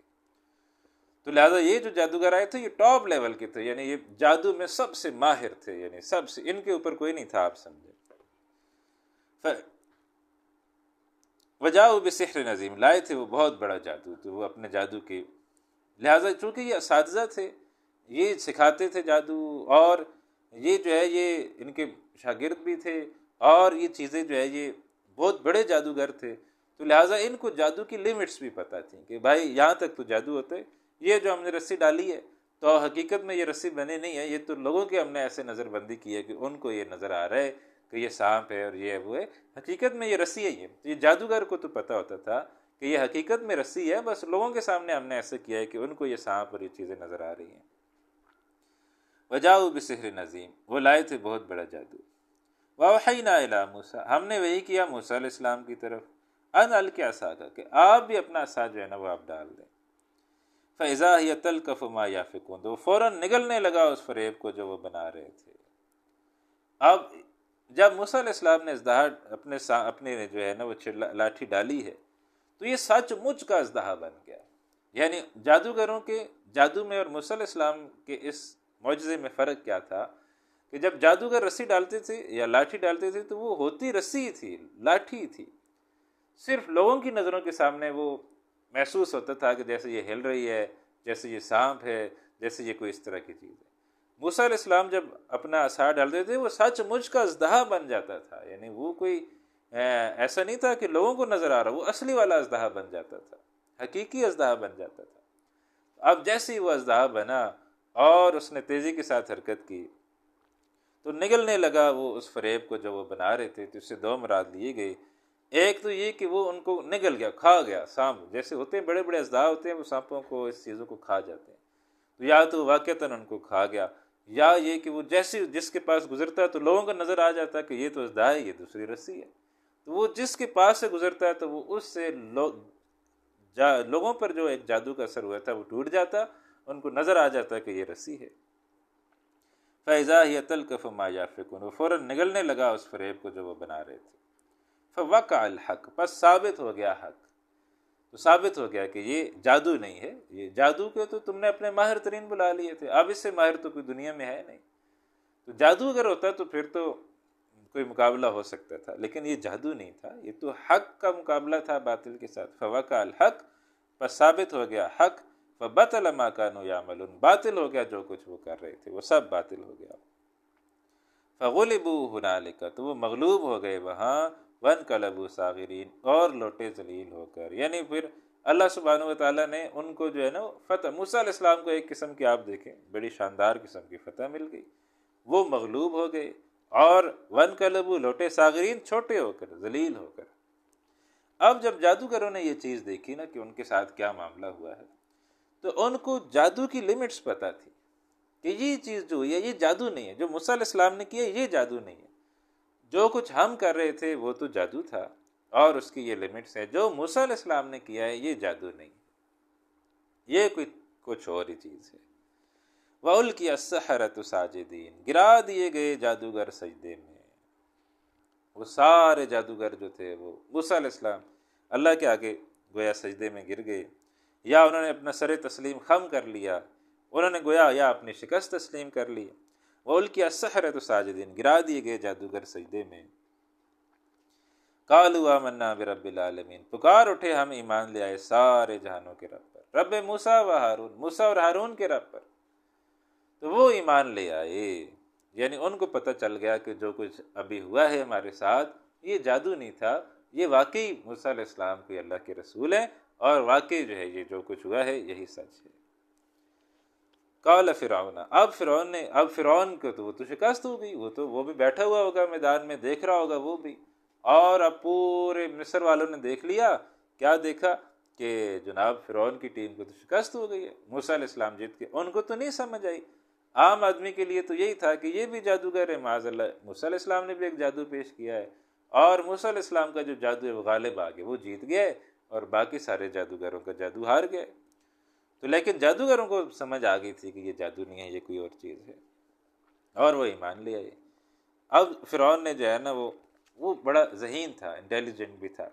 تو لہٰذا یہ جو جادوگر آئے تھے یہ ٹاپ لیول کے تھے، یعنی یہ جادو میں سب سے ماہر تھے، یعنی سب سے، ان کے اوپر کوئی نہیں تھا، آپ سمجھے۔ وجاؤ بسحر نظیم، لائے تھے وہ بہت بڑا جادو، تو وہ اپنے جادو کے لہٰذا چونکہ یہ اساتذہ تھے، یہ سکھاتے تھے جادو، اور یہ جو ہے یہ ان کے شاگرد بھی تھے، اور یہ چیزیں جو ہے یہ بہت بڑے جادوگر تھے، تو لہٰذا ان کو جادو کی لیمٹس بھی پتہ تھیں کہ بھائی یہاں تک تو جادو ہوتا ہے، یہ جو ہم نے رسی ڈالی ہے تو حقیقت میں یہ رسی بنی نہیں ہے، یہ تو لوگوں کے ہم نے ایسے نظر بندی کی ہے کہ ان کو یہ نظر آ رہا ہے کہ یہ سانپ ہے اور یہ ہے وہ ہے، حقیقت میں یہ رسی ہے، یہ جادوگر کو تو پتہ ہوتا تھا کہ یہ حقیقت میں رسی ہے، بس لوگوں کے سامنے ہم نے ایسے کیا ہے کہ ان کو یہ سانپ اور یہ چیزیں نظر آ رہی ہیں۔ وجاؤ بسحر نظیم، وہ لائے تھے بہت بڑا جادو۔ وَأَوْحَيْنَا إِلَىٰ مُوسَىٰ، ہم نے وہی کیا موسیٰ علیہ السلام کی طرف، أَنْ أَلْقِ عَصَاكَ، کہ آپ بھی اپنا عصا جو ہے نا وہ آپ ڈال دیں۔ فَإِذَا هِيَ تَلْقَفُ مَا يَأْفِكُونَ، تو وہ فوراً نگلنے لگا اس فریب کو جو وہ بنا رہے تھے۔ اب جب موسیٰ علیہ السلام نے اژدہا اپنے جو ہے نا وہ لاٹھی ڈالی ہے تو یہ سچ مچ کا اژدہا بن گیا، یعنی جادوگروں کے جادو میں اور موسیٰ علیہ السلام کے اس معجزے میں فرق کیا تھا کہ جب جادوگر رسی ڈالتے تھے یا لاٹھی ڈالتے تھے تو وہ ہوتی رسی تھی، لاٹھی تھی، صرف لوگوں کی نظروں کے سامنے وہ محسوس ہوتا تھا کہ جیسے یہ ہل رہی ہے، جیسے یہ سانپ ہے، جیسے یہ کوئی اس طرح کی چیز ہے۔ موسیٰ علیہ السلام جب اپنا عصا ڈالتے تھے وہ سچ مچ کا اژدہا بن جاتا تھا، یعنی وہ کوئی ایسا نہیں تھا کہ لوگوں کو نظر آ رہا، وہ اصلی والا اژدہا بن جاتا تھا، حقیقی اژدہا بن جاتا تھا۔ اب جیسے ہی وہ اژدہا بنا اور اس نے تیزی کے ساتھ حرکت کی تو نگلنے لگا وہ اس فریب کو جو وہ بنا رہے تھے۔ تو اس سے دو مراد لیے گئے، ایک تو یہ کہ وہ ان کو نگل گیا، کھا گیا، سانپ جیسے ہوتے ہیں بڑے بڑے اژدہا ہوتے ہیں، وہ سانپوں کو اس چیزوں کو کھا جاتے ہیں، تو یا تو واقعتاً ان کو کھا گیا، یا یہ کہ وہ جیسے جس کے پاس گزرتا ہے تو لوگوں کو نظر آ جاتا ہے کہ یہ تو اژدہا ہے، یہ دوسری رسی ہے، تو وہ جس کے پاس سے گزرتا ہے تو وہ اس سے لوگوں پر جو ایک جادو کا اثر ہوا تھا وہ ٹوٹ جاتا، ان کو نظر آ جاتا کہ یہ رسی ہے۔ فَإِذَا هِيَ تَلْقَفُ مَا يَأْفِكُونَ، وہ فوراً نگلنے لگا اس فریب کو جو وہ بنا رہے تھے۔ فَوَقَعَ الْحَقُّ، پس ثابت ہو گیا حق، تو ثابت ہو گیا کہ یہ جادو نہیں ہے، یہ جادو کے تو تم نے اپنے ماہر ترین بلا لیے تھے، اب اس سے ماہر تو کوئی دنیا میں ہے نہیں، تو جادو اگر ہوتا تو پھر تو کوئی مقابلہ ہو سکتا تھا، لیکن یہ جادو نہیں تھا، یہ تو حق کا مقابلہ تھا باطل کے ساتھ۔ فَوَقَعَ الْحَقُّ، پس ثابت ہو گیا حق، فَبَطَلَ مَا كَانُوا يَعْمَلُونَ، باطل ہو گیا جو کچھ وہ کر رہے تھے، وہ سب باطل ہو گیا۔ فَغُلِبُوا هُنَالِكَ، تو وہ مغلوب ہو گئے وہاں، وَانْقَلَبُوا صَاغِرِينَ، اور لوٹے ذلیل ہو کر، یعنی پھر اللہ سبحانہ وتعالیٰ نے ان کو جو ہے نا فتح، موسیٰ علیہ السلام کو ایک قسم کی آپ دیکھیں بڑی شاندار قسم کی فتح مل گئی، وہ مغلوب ہو گئے، اور وَانْقَلَبُوا، لوٹے صاغرین، چھوٹے ہو کر، ذلیل ہو کر۔ اب جب جادوگروں نے یہ چیز دیکھی نا کہ ان کے ساتھ کیا معاملہ ہوا ہے، تو ان کو جادو کی لیمٹس پتہ تھی کہ یہ چیز جو ہے یہ جادو نہیں ہے، جو موسیٰ علیہ السلام نے کیا یہ جادو نہیں ہے، جو کچھ ہم کر رہے تھے وہ تو جادو تھا، اور اس کی یہ لیمٹس ہے، جو موسیٰ علیہ السلام نے کیا ہے یہ جادو نہیں، یہ کوئی کچھ اور ہی چیز ہے۔ وَأُلْقِيَ السَّحَرَةُ سَاجِدِينَ، گرا دیے گئے جادوگر سجدے میں، وہ سارے جادوگر جو تھے وہ موسیٰ علیہ السلام اللہ کے آگے گویا سجدے میں گر گئے، یا انہوں نے اپنا سر تسلیم خم کر لیا، انہوں نے گویا یا اپنی شکست تسلیم کر لی۔ وَأُلْقِيَ السَّحَرَةُ سَاجِدِينَ، گرا دیے گئے جادوگر سجدے میں۔ قَالُوا آمَنَّا بِرَبِّ الْعَالَمِينَ، پکار اٹھے ہم ایمان لے آئے سارے جہانوں کے رب پر، رب موسیٰ و ہارون، موسیٰ اور ہارون کے رب پر، تو وہ ایمان لے آئے، یعنی ان کو پتہ چل گیا کہ جو کچھ ابھی ہوا ہے ہمارے ساتھ یہ جادو نہیں تھا، یہ واقعی موسیٰ علیہ السلام کوئی اللہ کے رسول ہیں، اور واقعی جو ہے یہ جو کچھ ہوا ہے یہی سچ ہے۔ قال فرعون، اب فرعون کو تو وہ تو شکست ہو گئی، وہ بھی بیٹھا ہوا ہوگا میدان میں، دیکھ رہا ہوگا وہ بھی، اور اب پورے مصر والوں نے دیکھ لیا، کیا دیکھا کہ جناب فرعون کی ٹیم کو تو شکست ہو گئی ہے، موسیٰ علیہ السلام جیت کے، ان کو تو نہیں سمجھ آئی، عام آدمی کے لیے تو یہی تھا کہ یہ بھی جادوگر ہے، معاذ اللہ، موسیٰ علیہ السلام نے بھی ایک جادو پیش کیا ہے، اور موسیٰ علیہ السلام کا جو جادو ہے وہ غالب آ گیا، وہ جیت گئے، اور باقی سارے جادوگروں کا جادو ہار گئے۔ تو لیکن جادوگروں کو سمجھ آ گئی تھی کہ یہ جادو نہیں ہے، یہ کوئی اور چیز ہے، اور وہ ایمان لے آئے۔ اب فرعون نے جو ہے نا وہ بڑا ذہین تھا، انٹیلیجنٹ بھی تھا،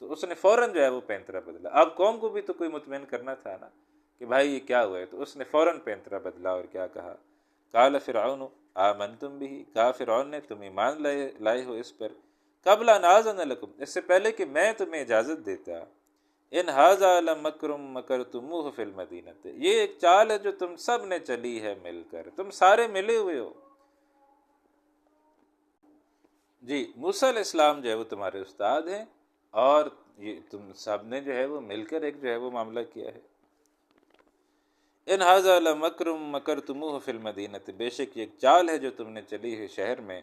تو اس نے فوراً جو ہے وہ پینترا بدلا۔ اب قوم کو بھی تو کوئی مطمئن کرنا تھا نا کہ بھائی یہ کیا ہوا ہے، تو اس نے فوراً پینترا بدلا اور کیا کہا، قال فرعون آمنتم بہ، کہا فرعون نے تم ایمان لائے ہو اس پر، قبل ان آذن لکم، اس سے پہلے کہ میں تمہیں اجازت دیتا، ان ھذا لمکر مکرتموہ فی المدینہ، یہ ایک چال ہے جو تم سب نے چلی ہے مل کر، تم سارے ملے ہوئے ہو۔ جی موسیٰ علیہ السلام جو ہے وہ تمہارے استاد ہیں، اور یہ تم سب نے جو ہے وہ مل کر ایک جو ہے وہ معاملہ کیا ہے۔ ان ھذا لمکر مکرتموہ فی المدینہ، بے شک یہ ایک چال ہے جو تم نے چلی ہے شہر میں،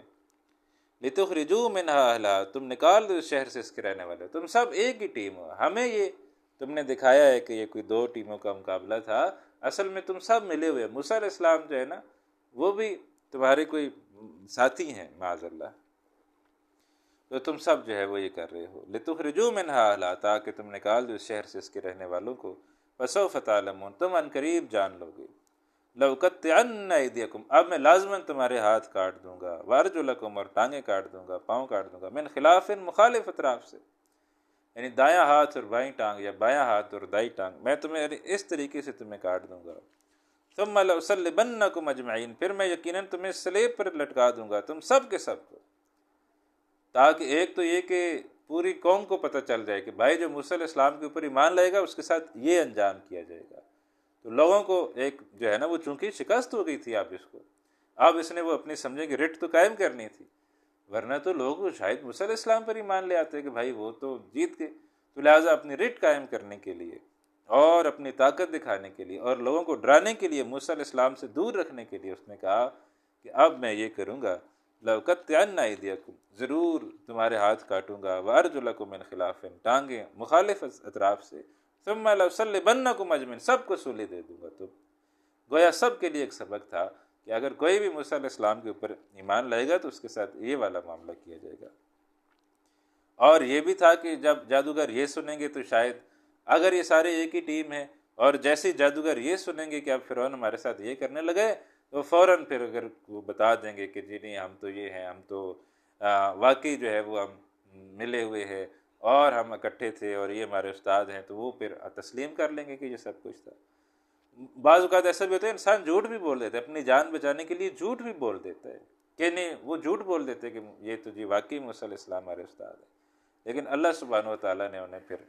لتخرجوا منہا اہلہا، تم نکال دو اس شہر سے اس کے رہنے والے، تم سب ایک ہی ٹیم ہو، ہمیں یہ تم نے دکھایا ہے کہ یہ کوئی دو ٹیموں کا مقابلہ تھا، اصل میں تم سب ملے ہوئے، موسیٰ علیہ السلام جو ہے نا وہ بھی تمہارے کوئی ساتھی ہیں معاذ اللہ، تو تم سب جو ہے وہ یہ کر رہے ہو، لتخرجوا منہا اہلہا، تاکہ تم نکال دو اس شہر سے اس کے رہنے والوں کو، فسوف تعلمون، تم ان قریب جان لو گے، لأقطعن ایدیکم، اب میں لازماً تمہارے ہاتھ کاٹ دوں گا، وارجلکم، اور ٹانگیں کاٹ دوں گا، پاؤں کاٹ دوں گا، من خلاف، مخالف اطراف سے، یعنی دایاں ہاتھ اور بائیں ٹانگ، یا بایاں ہاتھ اور دائیں ٹانگ، میں تمہیں اس طریقے سے تمہیں کاٹ دوں گا، ثم لأصلبنکم اجمعین، پھر میں یقیناً تمہیں سلیب پر لٹکا دوں گا، تم سب کے سب کو، تاکہ ایک تو یہ کہ پوری قوم کو پتہ چل جائے کہ بھائی جو موسیٰ علیہ السلام کے اوپر ایمان لائے گا اس کے ساتھ یہ انجام کیا جائے گا، تو لوگوں کو ایک جو ہے نا وہ چونکہ شکست ہو گئی تھی اب اس کو، اب اس نے وہ اپنی سمجھے کہ رٹ تو قائم کرنی تھی، ورنہ تو لوگ شاید موسیٰ علیہ السلام پر ایمان لے آتے کہ بھائی وہ تو جیت گئے. تو لہٰذا اپنی رٹ قائم کرنے کے لیے اور اپنی طاقت دکھانے کے لیے اور لوگوں کو ڈرانے کے لیے، موسیٰ علیہ السلام سے دور رکھنے کے لیے اس نے کہا کہ اب میں یہ کروں گا، لَأُقَطِّعَنَّ أَيْدِيَكُمْ، ضرور تمہارے ہاتھ کاٹوں گا، وَأَرْجُلَكُم مِّن خِلَافٍ، ٹانگیں مخالف اطراف سے، ثُمَّ لَأُصَلِّبَنَّكُمْ أَجْمَعِينَ، سب کو سولی دے دوں گا. تو گویا سب کے لیے ایک سبق تھا کہ اگر کوئی بھی موسیٰ علیہ السلام کے اوپر ایمان لائے گا تو اس کے ساتھ یہ والا معاملہ کیا جائے گا. اور یہ بھی تھا کہ جب جادوگر یہ سنیں گے تو شاید اگر یہ سارے ایک ہی ٹیم ہیں اور جیسے جادوگر یہ سنیں گے کہ اب فرعون ہمارے ساتھ یہ کرنے لگے تو فوراً پھر اگر وہ بتا دیں گے کہ جی نہیں ہم تو یہ ہیں، ہم تو واقعی جو ہے وہ ہم ملے ہوئے ہیں اور ہم اکٹھے تھے اور یہ ہمارے استاد ہیں، تو وہ پھر تسلیم کر لیں گے کہ یہ سب کچھ تھا. بعض اوقات ایسا بھی ہوتا ہے انسان جھوٹ بھی بول دیتا ہے، اپنی جان بچانے کے لیے جھوٹ بھی بول دیتا ہے کہ نہیں، وہ جھوٹ بول دیتے کہ یہ تو جی واقعی موسیٰ علیہ السلام ہمارے استاد ہیں، لیکن اللہ سبحانہ و تعالیٰ نے انہیں پھر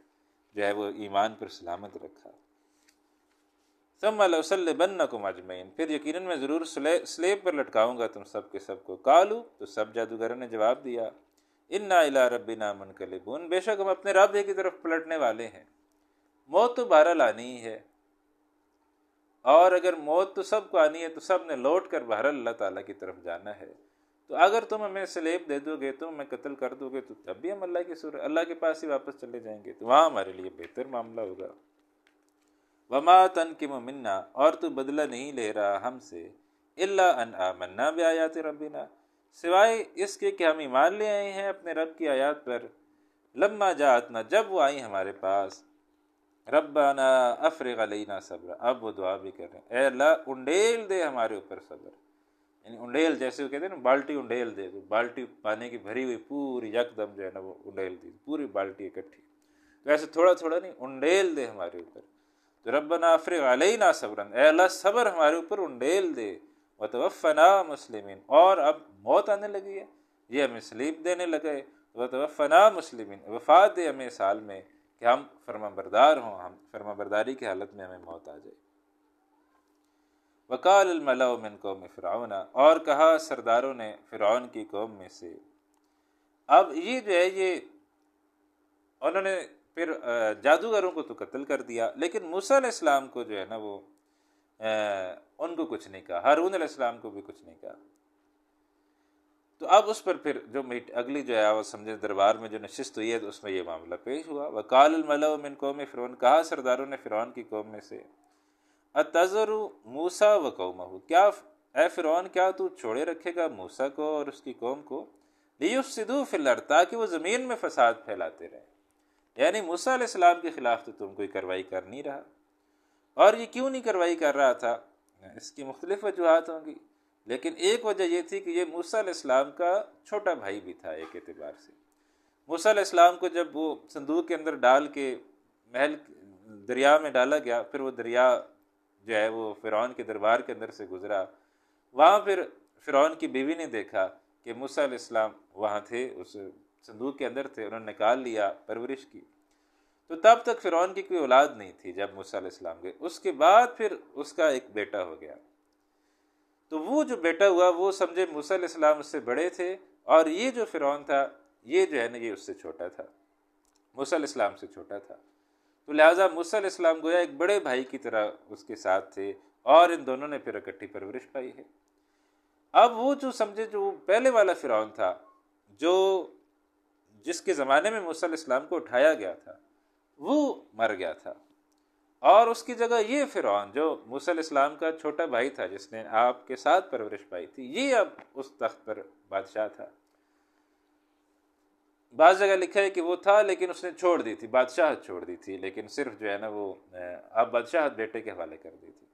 جو ہے وہ ایمان پر سلامت رکھا. ثم لأصلبنکم اجمعین، پھر یقیناً میں ضرور سلیب پر لٹکاؤں گا تم سب کے سب کو. قالوا، تو سب جادوگروں نے جواب دیا، انا الی ربنا منقلبون، بے شک ہم اپنے رب کی طرف پلٹنے والے ہیں. موت تو بہرحال آنی ہی ہے، اور اگر موت تو سب کو آنی ہے تو سب نے لوٹ کر بہرحال اللہ تعالیٰ کی طرف جانا ہے. تو اگر تم ہمیں سلیب دے دو گے، تم ہمیں قتل کر دو گے، تو تب بھی ہم اللہ کے پاس ہی واپس چلے جائیں گے، تو وہاں ہمارے لیے بہتر معاملہ ہوگا. وما تنقم منا، اور تو بدلہ نہیں لے رہا ہم سے، الا ان آمنا بآیات ربنا، سوائے اس کے کہ ہم ایمان لے آئے ہیں اپنے رب کی آیات پر. لما جاءتنا، جب وہ آئی ہمارے پاس. ربنا افرغ علینا صبر، اب وہ دعا بھی کر رہے ہیں، اے اللہ انڈیل دے ہمارے اوپر صبر. یعنی انڈیل جیسے وہ کہتے ہیں نا بالٹی انڈیل دے، بالٹی پانی کی بھری ہوئی پوری یکدم جو ہے نا وہ انڈیل دی، پوری بالٹی اکٹھی. تو ایسے تھوڑا تھوڑا نہیں، انڈیل دے ہمارے اوپر. تو ربنا افرغ علینا صبرا، اے اللہ صبر ہمارے اوپر انڈیل دے. وتوفنا مسلمین، اور اب موت آنے لگی ہے، یہ ہمیں سلیب دینے لگے. وتوفنا مسلمین، وفات دے ہمیں اس حال میں کہ ہم فرما بردار ہوں، ہم فرما برداری کی حالت میں ہمیں موت آ جائے. وقال الملأ من قوم فرعون، اور کہا سرداروں نے فرعون کی قوم میں سے. اب یہ جو ہے یہ انہوں نے پھر جادوگروں کو تو قتل کر دیا، لیکن موسیٰ علیہ السلام کو جو ہے نا وہ ان کو کچھ نہیں کہا، ہارون علیہ السلام کو بھی کچھ نہیں کہا. تو اب اس پر پھر جو اگلی جو ہے وہ سمجھے دربار میں جو نشست ہوئی ہے تو اس میں یہ معاملہ پیش ہوا. وقال الملأ من قوم فرعون، کہا سرداروں نے فرعون کی قوم میں سے، اتذر موسیٰ و قومہ، کیا اے فرعون کیا تو چھوڑے رکھے گا موسیٰ کو اور اس کی قوم کو، لیفسدوا فی الارض، تاکہ وہ زمین میں فساد پھیلاتے رہیں. یعنی موسیٰ علیہ السلام کے خلاف تو تم کوئی کارروائی کر نہیں رہا. اور یہ کیوں نہیں کارروائی کر رہا تھا، اس کی مختلف وجوہات ہوں گی، لیکن ایک وجہ یہ تھی کہ یہ موسیٰ علیہ السلام کا چھوٹا بھائی بھی تھا ایک اعتبار سے. موسیٰ علیہ السلام کو جب وہ صندوق کے اندر ڈال کے محل دریا میں ڈالا گیا، پھر وہ دریا جو ہے وہ فرعون کے دربار کے اندر سے گزرا، وہاں پھر فرعون کی بیوی نے دیکھا کہ موسیٰ علیہ السلام وہاں تھے، اس صندوق کے اندر تھے، انہوں نے نکال لیا، پرورش کی. تو تب تک فرعون کی کوئی اولاد نہیں تھی جب موسیٰ علیہ السلام گئے. اس کے بعد پھر اس کا ایک بیٹا ہو گیا. تو وہ جو بیٹا ہوا وہ سمجھے موسیٰ علیہ السلام اس سے بڑے تھے، اور یہ جو فرعون تھا یہ جو ہے نا یہ اس سے چھوٹا تھا، موسیٰ علیہ السلام سے چھوٹا تھا. تو لہٰذا موسیٰ علیہ السلام گویا ایک بڑے بھائی کی طرح اس کے ساتھ تھے، اور ان دونوں نے پھر اکٹھی پرورش پائی ہے. اب وہ جو سمجھے جو پہلے والا فرعون تھا، جو جس کے زمانے میں موسیٰ علیہ السلام کو اٹھایا گیا تھا، وہ مر گیا تھا، اور اس کی جگہ یہ فرعون جو موسیٰ علیہ السلام کا چھوٹا بھائی تھا جس نے آپ کے ساتھ پرورش پائی تھی، یہ اب اس تخت پر بادشاہ تھا. بعض جگہ لکھا ہے کہ وہ تھا لیکن اس نے چھوڑ دی تھی، بادشاہت چھوڑ دی تھی، لیکن صرف جو ہے نا وہ اب بادشاہت بیٹے کے حوالے کر دی تھی.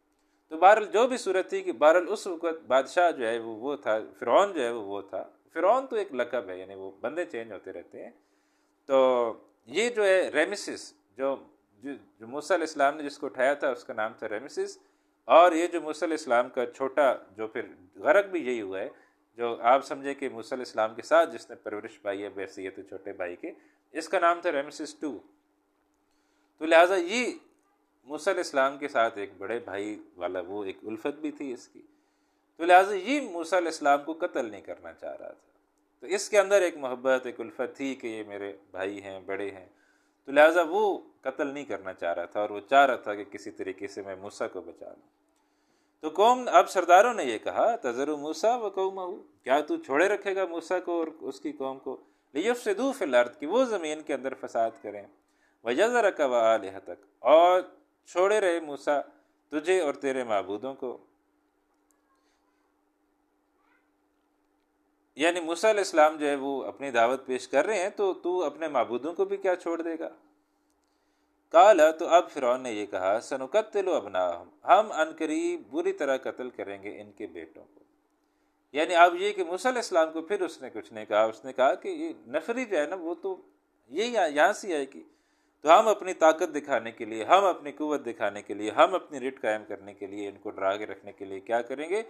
تو بہرحال جو بھی صورت تھی کہ بہرحال اس وقت بادشاہ جو ہے وہ تھا، فرعون جو ہے وہ تھا. فرعون تو ایک لقب ہے، یعنی وہ بندے چینج ہوتے رہتے ہیں. تو یہ جو ہے ریمسس، جو موسیٰ علیہ السلام نے جس کو اٹھایا تھا اس کا نام تھا ریمسس، اور یہ جو موسیٰ علیہ السلام کا چھوٹا جو پھر غرق بھی یہی ہوا ہے، جو آپ سمجھے کہ موسیٰ علیہ السلام کے ساتھ جس نے پرورش پائی ہے بحیثیت چھوٹے بھائی کے، اس کا نام تھا ریمسس 2. تو لہٰذا یہ موسیٰ علیہ السلام کے ساتھ ایک بڑے بھائی والا وہ ایک الفت بھی تھی اس کی. تو لہٰذا یہ موسیٰ علیہ السلام کو قتل نہیں کرنا چاہ رہا تھا، تو اس کے اندر ایک محبت، ایک الفت تھی کہ یہ میرے بھائی ہیں، بڑے ہیں، تو لہٰذا وہ قتل نہیں کرنا چاہ رہا تھا، اور وہ چاہ رہا تھا کہ کسی طریقے سے میں موسیٰ کو بچا لوں۔ تو قوم، اب سرداروں نے یہ کہا تذر موسیٰ و قومہ، کیا تو چھوڑے رکھے گا موسیٰ کو اور اس کی قوم کو، لیفسدوا فی الارض، کہ وہ زمین کے اندر فساد کریں، ویذرک وآلہتک، اور چھوڑے رہے موسیٰ تجھے اور تیرے معبودوں کو۔ یعنی موسیٰ علیہ السلام جو ہے وہ اپنی دعوت پیش کر رہے ہیں، تو اپنے معبودوں کو بھی کیا چھوڑ دے گا؟ قال، تو اب فرعون نے یہ کہا سنقتل ابناءہم، ہم عنقریب بری طرح قتل کریں گے ان کے بیٹوں کو۔ یعنی اب یہ کہ موسیٰ علیہ السلام کو پھر اس نے کچھ نہیں کہا، اس نے کہا کہ یہ نفری جو ہے نا وہ تو یہی یہاں سے آئے گی، تو ہم اپنی طاقت دکھانے کے لیے، ہم اپنی قوت دکھانے کے لیے، ہم اپنی رٹ قائم کرنے کے لیے، ان کو ڈرا کے رکھنے کے لیے کیا کریں گے؟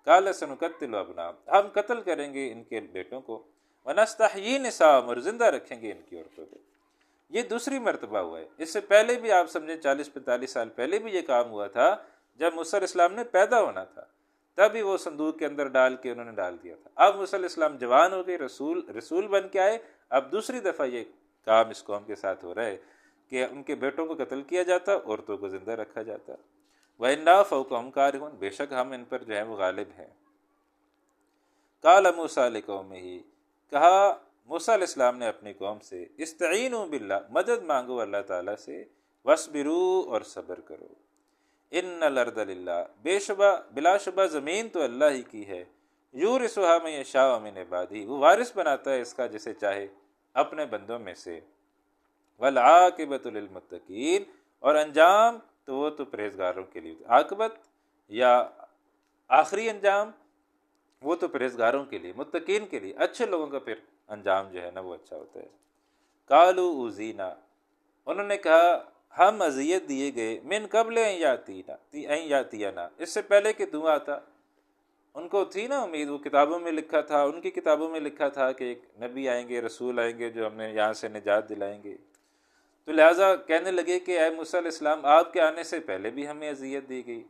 قال سنقتل ابناءہم، ہم قتل کریں گے ان کے بیٹوں کو، ونستحیی نساءہم، اور زندہ رکھیں گے ان کی عورتوں کو۔ یہ دوسری مرتبہ ہوا ہے۔ اس سے پہلے بھی آپ سمجھیں 40-45 سال پہلے بھی یہ کام ہوا تھا، جب موسیٰ علیہ السلام نے پیدا ہونا تھا تبھی وہ صندوق کے اندر ڈال کے انہوں نے ڈال دیا تھا۔ اب موسیٰ علیہ السلام جوان ہو گئے، رسول بن کے آئے، اب دوسری دفعہ یہ کام اس قوم کے ساتھ ہو رہا ہے کہ ان کے بیٹوں کو قتل کیا جاتا، عورتوں کو زندہ رکھا جاتا۔ وَإِنَّا فَوْقَهُمْ قَاهِرُونَ، بے شک ہم ان پر جو ہے وہ غالب ہیں۔ قال موسیٰ لقومہ، کہا موسیٰ علیہ السلام نے اپنی قوم سے استعینوا باللہ، مدد مانگو اللہ تعالیٰ سے، واسبروا، اور صبر کرو، ان الارض للہ، بلا شبہ زمین تو اللہ ہی کی ہے، یورثھا من یشاء من عبادہ، وہ وارث بناتا ہے اس کا جسے چاہے اپنے بندوں میں سے، والعاقبۃ للمتقین، اور انجام تو وہ تو پرہیزگاروں کے لیے، عاقبت یا آخری انجام وہ تو پرہیزگاروں کے لیے، متقین کے لیے، اچھے لوگوں کا پھر انجام جو ہے نا وہ اچھا ہوتا ہے۔ قالوا اوذینا، انہوں نے کہا ہم اذیت دیے گئے، من قبل ان یاتینا، اس سے پہلے کہ تو آتا۔ ان کو تھی نا امید، وہ کتابوں میں لکھا تھا، ان کی کتابوں میں لکھا تھا کہ ایک نبی آئیں گے، رسول آئیں گے جو ہمیں یہاں سے نجات دلائیں گے، تو لہٰذا کہنے لگے کہ اے موسیٰ علیہ السلام، آپ کے آنے سے پہلے بھی ہمیں اذیت دی گئی،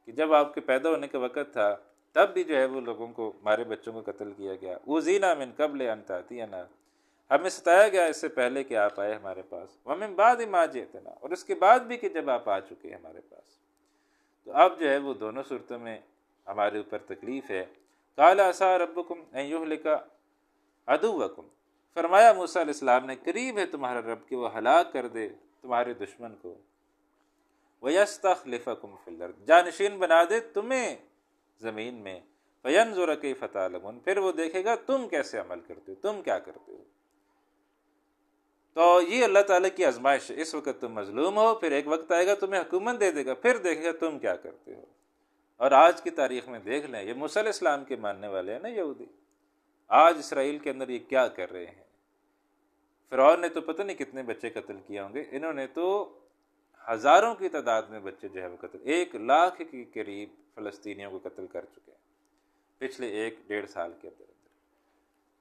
کہ جب آپ کے پیدا ہونے کا وقت تھا تب بھی جو ہے وہ لوگوں کو، ہمارے بچوں کو قتل کیا گیا۔ اوذینا من قبل ان تاتینا، ہمیں ستایا گیا اس سے پہلے کہ آپ آئے ہمارے پاس، ومن بعد ما جئتنا، اور اس کے بعد بھی کہ جب آپ آ چکے ہمارے پاس۔ تو اب جو ہے وہ دونوں صورتوں میں ہمارے اوپر تکلیف ہے۔ قال عسیٰ ربکم ان یہلک عدوکم، فرمایا موسیٰ علیہ السلام نے قریب ہے تمہارا رب کہ وہ ہلاک کر دے تمہارے دشمن کو، وَيَسْتَخْلِفَكُمْ فِي الْأَرْضِ، جانشین بنا دے تمہیں زمین میں، فَيَنْظُرَ كَيْفَ تَعْمَلُونَ، پھر وہ دیکھے گا تم کیسے عمل کرتے ہو، تم کیا کرتے ہو۔ تو یہ اللہ تعالیٰ کی آزمائش ہے، اس وقت تم مظلوم ہو، پھر ایک وقت آئے گا تمہیں حکومت دے دے گا، پھر دیکھے گا تم کیا کرتے ہو۔ اور آج کی تاریخ میں دیکھ لیں، یہ موسیٰ علیہ السلام کے ماننے والے ہیں نا یہودی، آج اسرائیل کے اندر یہ کیا کر رہے ہیں۔ فرعون نے تو پتہ نہیں کتنے بچے قتل کیے ہوں گے، انہوں نے تو ہزاروں کی تعداد میں بچے جو ہے وہ قتل، 1,00,000 کے قریب فلسطینیوں کو قتل کر چکے ہیں پچھلے 1-1.5 سال کے اندر۔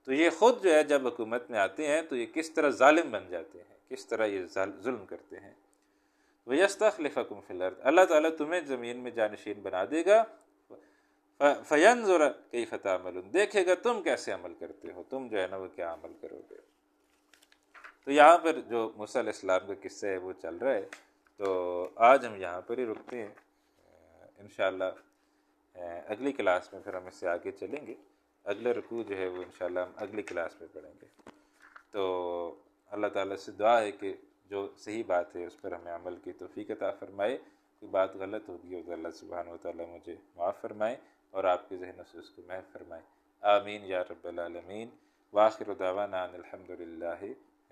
تو یہ خود جو ہے جب حکومت میں آتے ہیں تو یہ کس طرح ظالم بن جاتے ہیں، کس طرح یہ ظلم کرتے ہیں۔ وَيَسْتَخْلِفَكُمْ فِي الْأَرْضِ، اللہ تعالیٰ تمہیں زمین میں جانشین بنا دے گا، فَيَنْظُرَ كَيْفَ تَعْمَلُونَ، دیکھے گا تم کیسے عمل کرتے ہو، تم جو ہے نا وہ کیا عمل کرو گے۔ تو یہاں پر جو موسیٰ علیہ السلام کا قصہ ہے وہ چل رہا ہے، تو آج ہم یہاں پر ہی رکتے ہیں، انشاءاللہ اگلی کلاس میں پھر ہم اس سے آگے چلیں گے، اگلے رکوع جو ہے وہ انشاءاللہ ہم اگلی کلاس میں پڑھیں گے۔ تو اللہ تعالیٰ سے دعا ہے کہ جو صحیح بات ہے اس پر ہمیں عمل کی توفیق عطا فرمائے، کوئی بات غلط ہوگی تو اللہ سبحانہ وتعالیٰ مجھے معاف فرمائے اور آپ کے ذہنوں سے اس کو محو فرمائے، آمین یا رب العالمین۔ وآخر دعوانا ان الحمد للہ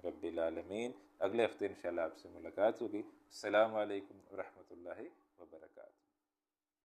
رب العالمین۔ اگلے ہفتے انشاءاللہ آپ سے ملاقات ہوگی۔ السلام علیکم ورحمۃ اللہ وبرکاتہ۔